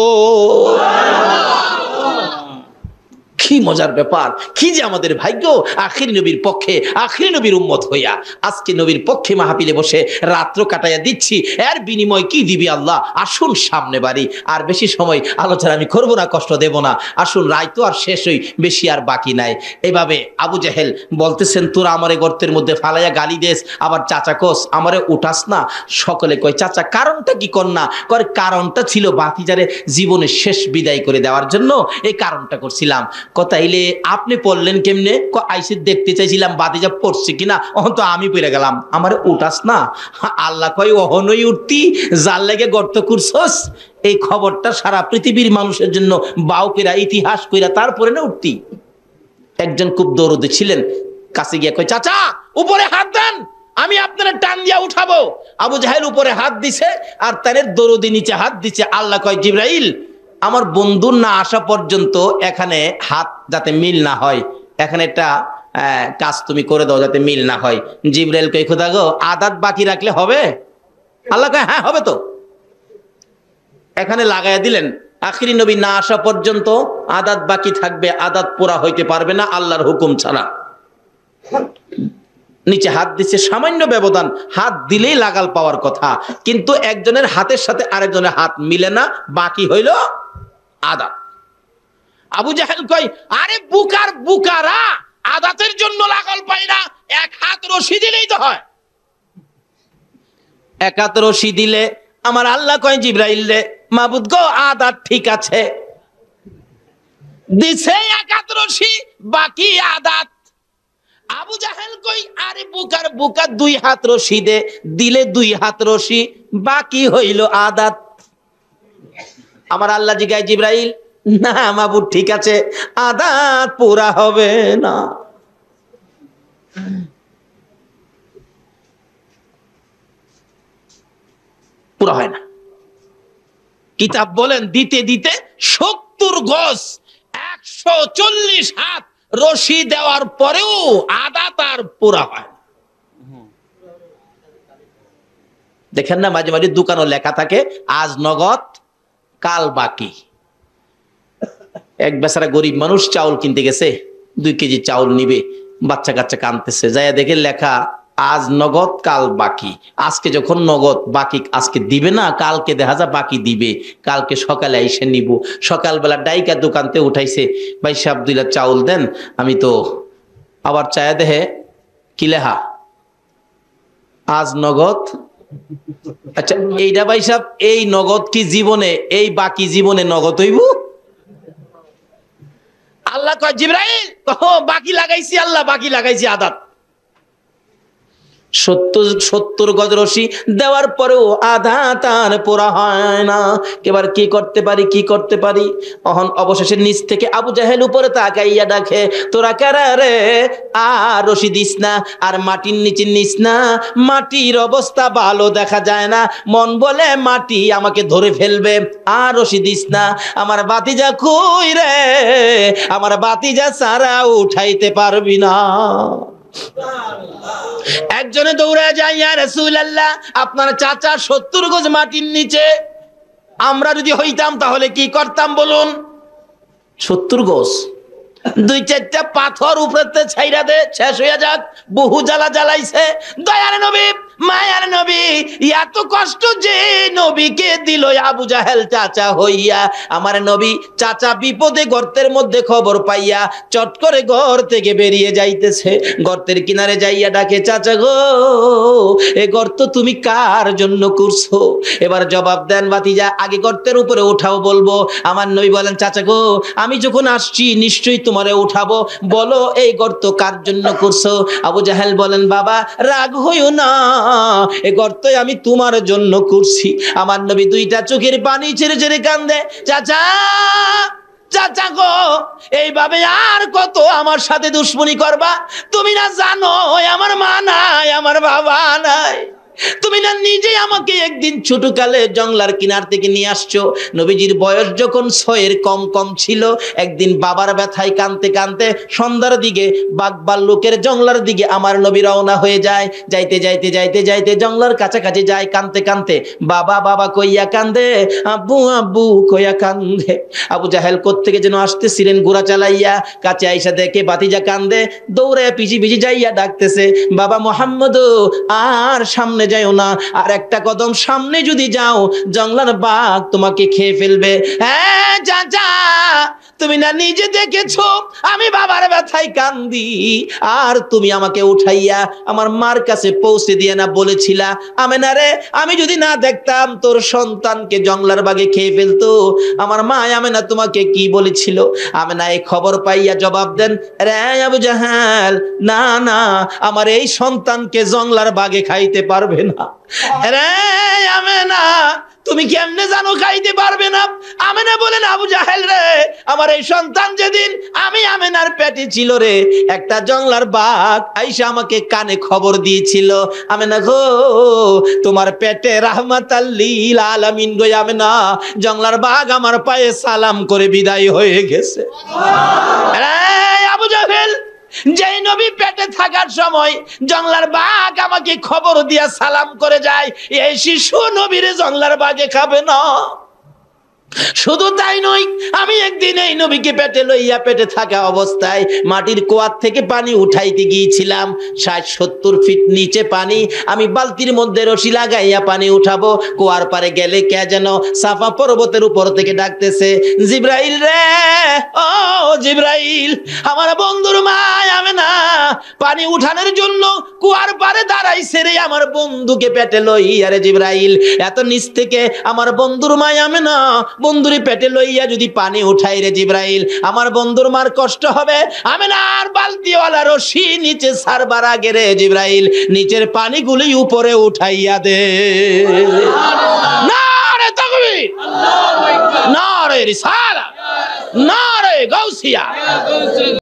কি মজার ব্যাপার, কি যে আমাদের ভাগ্য, আখির নবীর পক্ষে, আখির নবীর উম্মত হইয়া আজকে নবীর পক্ষে মাহফিলে বসে রাত্র কাটাইয়া দিচ্ছি। এর বিনিময় কি দিবি আল্লাহ? আসুন সামনে বাড়ি, আর বেশি সময় আলোচনা আমি করবো না, কষ্ট দেব না। আসুন, রায় তো আর শেষ হই, বেশি আর বাকি নাই। এভাবে আবু জাহেল বলতেছেন, তোরা আমারে গর্তের মধ্যে ফালাইয়া গালি দেস, আবার চাচা কোস আমারে উঠাস না। সকলে কয়, চাচা কারণটা কি? কন্যা করে কারণটা ছিল বাতিজারে জীবনের শেষ বিদায় করে দেওয়ার জন্য এই কারণটা করছিলাম। কথাইলে আপনি পড়লেন কেমনে? আইসে দেখতে চাইছিলাম বাতিজা পড়ছে কিনা, অহন তো আমি পড়ে গেলাম, আমার উঠাস না। আল্লাহ কয়, অহনই উঠতি, যার লেগে গর্ত করছস। এই খবরটা সারা পৃথিবীর মানুষের জন্য বাউকেরা ইতিহাস কইরা তারপরে না উঠতি। একজন খুব দরদী ছিলেন, কাছে গিয়ে কয়, চাচা উপরে হাত দেন, আমি আপনার টান দিয়া উঠাবো। আবু জাহেল উপরে হাত দিছে, আর তার দরদী নিচে হাত দিছে। আল্লাহ কয়, জিবরাইল, আমার বন্ধু না আসা পর্যন্ত এখানে হাত যাতে মিল না হয়, এখানে একটা কাজ তুমি করে দাও যাতে মিল না হয়। জিবরাইল কই, খোদা গো, আদাত বাকি রাখলে হবে? আল্লাহ কয়, হ্যাঁ হবে তো। এখানে লাগাইয়া দিলেন, আখিরি নবী না আসা পর্যন্ত আদাত বাকি থাকবে, আদাত পুরা হইতে পারবে না আল্লাহর হুকুম ছাড়া। নিচে হাত দিচ্ছে, সামান্য ব্যবধান, হাত দিলেই লাগাল পাওয়ার কথা, কিন্তু একজনের হাতের সাথে আরেকজনের হাত মিলে না, বাকি হইল আদাত। আবু জাহেল কয়, আরে বুকারা আদাতের জন্য লাগাল পায় না, এক হাত রশি দিলেই তো হয়। এক হাত রশি দিলে আমার আল্লাহ কয় জিবরাইল রে, মাবুদ গো আদাত ঠিক আছে, দিছে এক হাত রশি, বাকি আদাত। আবু জাহেল কই, আরে বুকা দুই হাত রশি দে, দিলে দুই হাত রশি, বাকি হইল আদাত। আমার আল্লাহ জিগায় জিবরাইল, না মাবুদ ঠিক আছে, আদাত পুরা হবে না। পুরা হয় না। কিতাব বলেন দিতে দিতে 70 গজ 140 হাত রশি দেওয়ার পরেও আদাত আর পুরা হয় না। দেখেন না মাঝে মাঝে দোকানও লেখা থাকে আজ নগদ কাল বাকি। এক বেচারা গরিব মানুষ চাউল কিনতে গেছে, 2 কেজি চাউল নিবে, বাচ্চা কাচ্চা কাঁদতেছে, যাইয়া দেখে লেখা আজ নগদ কাল বাকি। আজকে যখন নগদ বাকি আজকে দিবে না, কালকে দেখা যায় বাকি দিবে, কালকে সকালে এসে নিব। সকালবেলা ডাইকা দোকানতে উঠাইছে, ভাই সাহেব 2 লাখ চাউল দেন। আমি তো আবার চায়া দেহে কি লেখা আজ নগদ। আচ্ছা এইটা ভাই সাহেব, এই নগদ কি জীবনে, এই বাকি জীবনে নগদ হইব? আল্লাহ কয় জিবরাইল, বাকি লাগাইছি, আল্লাহ বাকি লাগাইছি আদাত। 70 গজ রশি দেওয়ার পরেও আদাত আর পুরা হয় না। এবার কি করতে পারি? অবশেষে নিচ থেকে আবু জাহেল উপরে তাকাইয়া ডাকে, তোরা কারা রে? আর রশি দিস না, আর মাটির নিচে নিস না, মাটির অবস্থা ভালো দেখা যায় না, মন বলে মাটি আমাকে ধরে ফেলবে, আর রশি দিস না। আমার বাতিজা কই রে? আমার বাতিজা সারা উঠাইতে পারবি না। একজনে দৌড়ে যায়, ইয়া রাসূলুল্লাহ, আপনার চাচা 70 গজ মাটির নিচে, আমরা যদি হইতাম তাহলে কি করতাম বলুন? 70 গজ, 2-4টা পাথর উপরেতে ছাইরা দে, শেষ হইয়া যাক, বহু জ্বালা জ্বালাইছে। দয়ার নবী, মায়ার নবী, এত কষ্ট যে নবীকে দিল আবু জাহেল চাচা হইয়া। আমার নবী চাচা বিপদে গর্তের মধ্যে খবর পাইয়া চট করে ঘর থেকে বেরিয়ে যাইতেছে, গর্তের কিনারে যাইয়া ডাকে, চাচা গো এ গর্ত তুমি কার জন্য করছো? এবার জবাব দেন ভাতিজা, আগে গর্তের উপরে উঠাও বলবো। আমার নবী বলেন, চাচা গো আমি যখন আসছি নিশ্চয়ই তোমারে উঠাবো, বলো এই গর্ত কার জন্য করছো? আবু জাহেল বলেন, বাবা রাগ হইও না, এই গর্ত আমি তোমার জন্য করছি। আমার নবী 2টা চোখের পানি ছেড়ে ছেড়ে কান্দে, চাচা চাচা গো এইভাবে আর কত আমার সাথে দুশ্মনী করবা? তুমি না জানো আমার মা নাই, আমার বাবা নাই, তুমি না নিজে আমাকে একদিন ছোটকালে জংলার কিনার থেকে নিয়ে আসছো। নবীজির বয়স যখন 6-এর কম ছিল, একদিন বাবার ব্যথায় কানতে কানতে সন্ধ্যার দিকে বাঘবাল্লুকের জংলার দিকে আমার নবী রওনা হয়ে যায়। যাইতে যাইতে যাইতে যাইতে জংলার কাছাকাছি যায়, কানতে কানতে বাবা বাবা কইয়া কান্দে, আব্বু আব্বু কইয়া কান্দে। আবু জাহেল কোত্থেকে যেন আসতেছিলেন ঘোড়া চালাইয়া, কাছে আইসা দেখে ভাতিজা কান্দে, দৌড়ে পিছি পিছি যাইয়া ডাকতেছে, বাবা মোহাম্মদ আর সামনে যাইও না, আর একটা কদম সামনে যদি যাও জংলার বাঘ তোমাকে খেয়ে ফেলবে। হ্যাঁ চাচা, তুমি না নিজে দেখেছো আমি বাবার ব্যথায় কান্দি, আর তুমি আমাকে উঠাইয়া আমার মার কাছে পৌঁছে দিয়ে না বলেছিলা, আমেনা রে আমি যদি না দেখতাম তোর সন্তানকে জংলার বাঘে খেয়ে ফেলতো। আমার মা আমেনা তোমাকে কি বলেছিল? আমেনা এই খবর পাইয়া জবাব দেন, রে আবু জাহেল, না না আমার এই সন্তানকে জংলার বাঘে খাইতে পারবে না। রে আমেনা, তুমি কেমনে জানো খাইতে পারবে না? আমেনা বলেন, আবু জাহেল রে, আমার এই সন্তান যেদিন আমি আমেনার পেটে ছিল রে, একটা জংলার বাঘ আইসা আমাকে কানে খবর দিয়েছিল, আমেনা গো তোমার পেটে রাহমাতাল লিল আলামিন গো আমেনা, জংলার বাঘ আমার পায়ে সালাম করে বিদায় হয়ে গেছে। আবু জাহেল, যেই নবী পেটে থাকার সময় জংলার বাঘ আমাকে খবর দিয়া সালাম করে যায়, এই শিশু নবীরে জংলার বাঘে খাবে না। শুধু তাই নয়, আমি একদিন এই নবীকে পেটে লইয়া, পেটে থাকা অবস্থায় মাটির কুয়ার থেকে পানি উঠাইতে গিয়েছিলাম। 60-70 ফিট নিচে পানি। আমি বালতির মধ্যে রশি লাগাইয়া পানি উঠাবো, কুয়ার পারে গেলে কে যেন সাফা পর্বতের উপর থেকে ডাকতেছে, জিব্রাইল রে, ও জিব্রাইল, আমার বন্ধুর মা আমেনা পানি উঠানোর জন্য কুয়ার পারে দাঁড়াইছে রে, আমার বন্ধুকে পেটে লইয়া রে জিব্রাইল। এত নিচ থেকে আমার বন্ধুর মা আমেনা বন্ধুরে পেটে লইয়া যদি পানি উঠাই রে জিব্রাইল, আমার বন্ধুর মার কষ্ট হবে। আমেনার বালতিওয়ালা রশি নিচে ছাড়বার আগে রে জিব্রাইল নিচের পানিগুলি উপরে উঠাইয়া দে। নারে তাকবীর, নারে রিসালাত, নারে গাউসিয়া।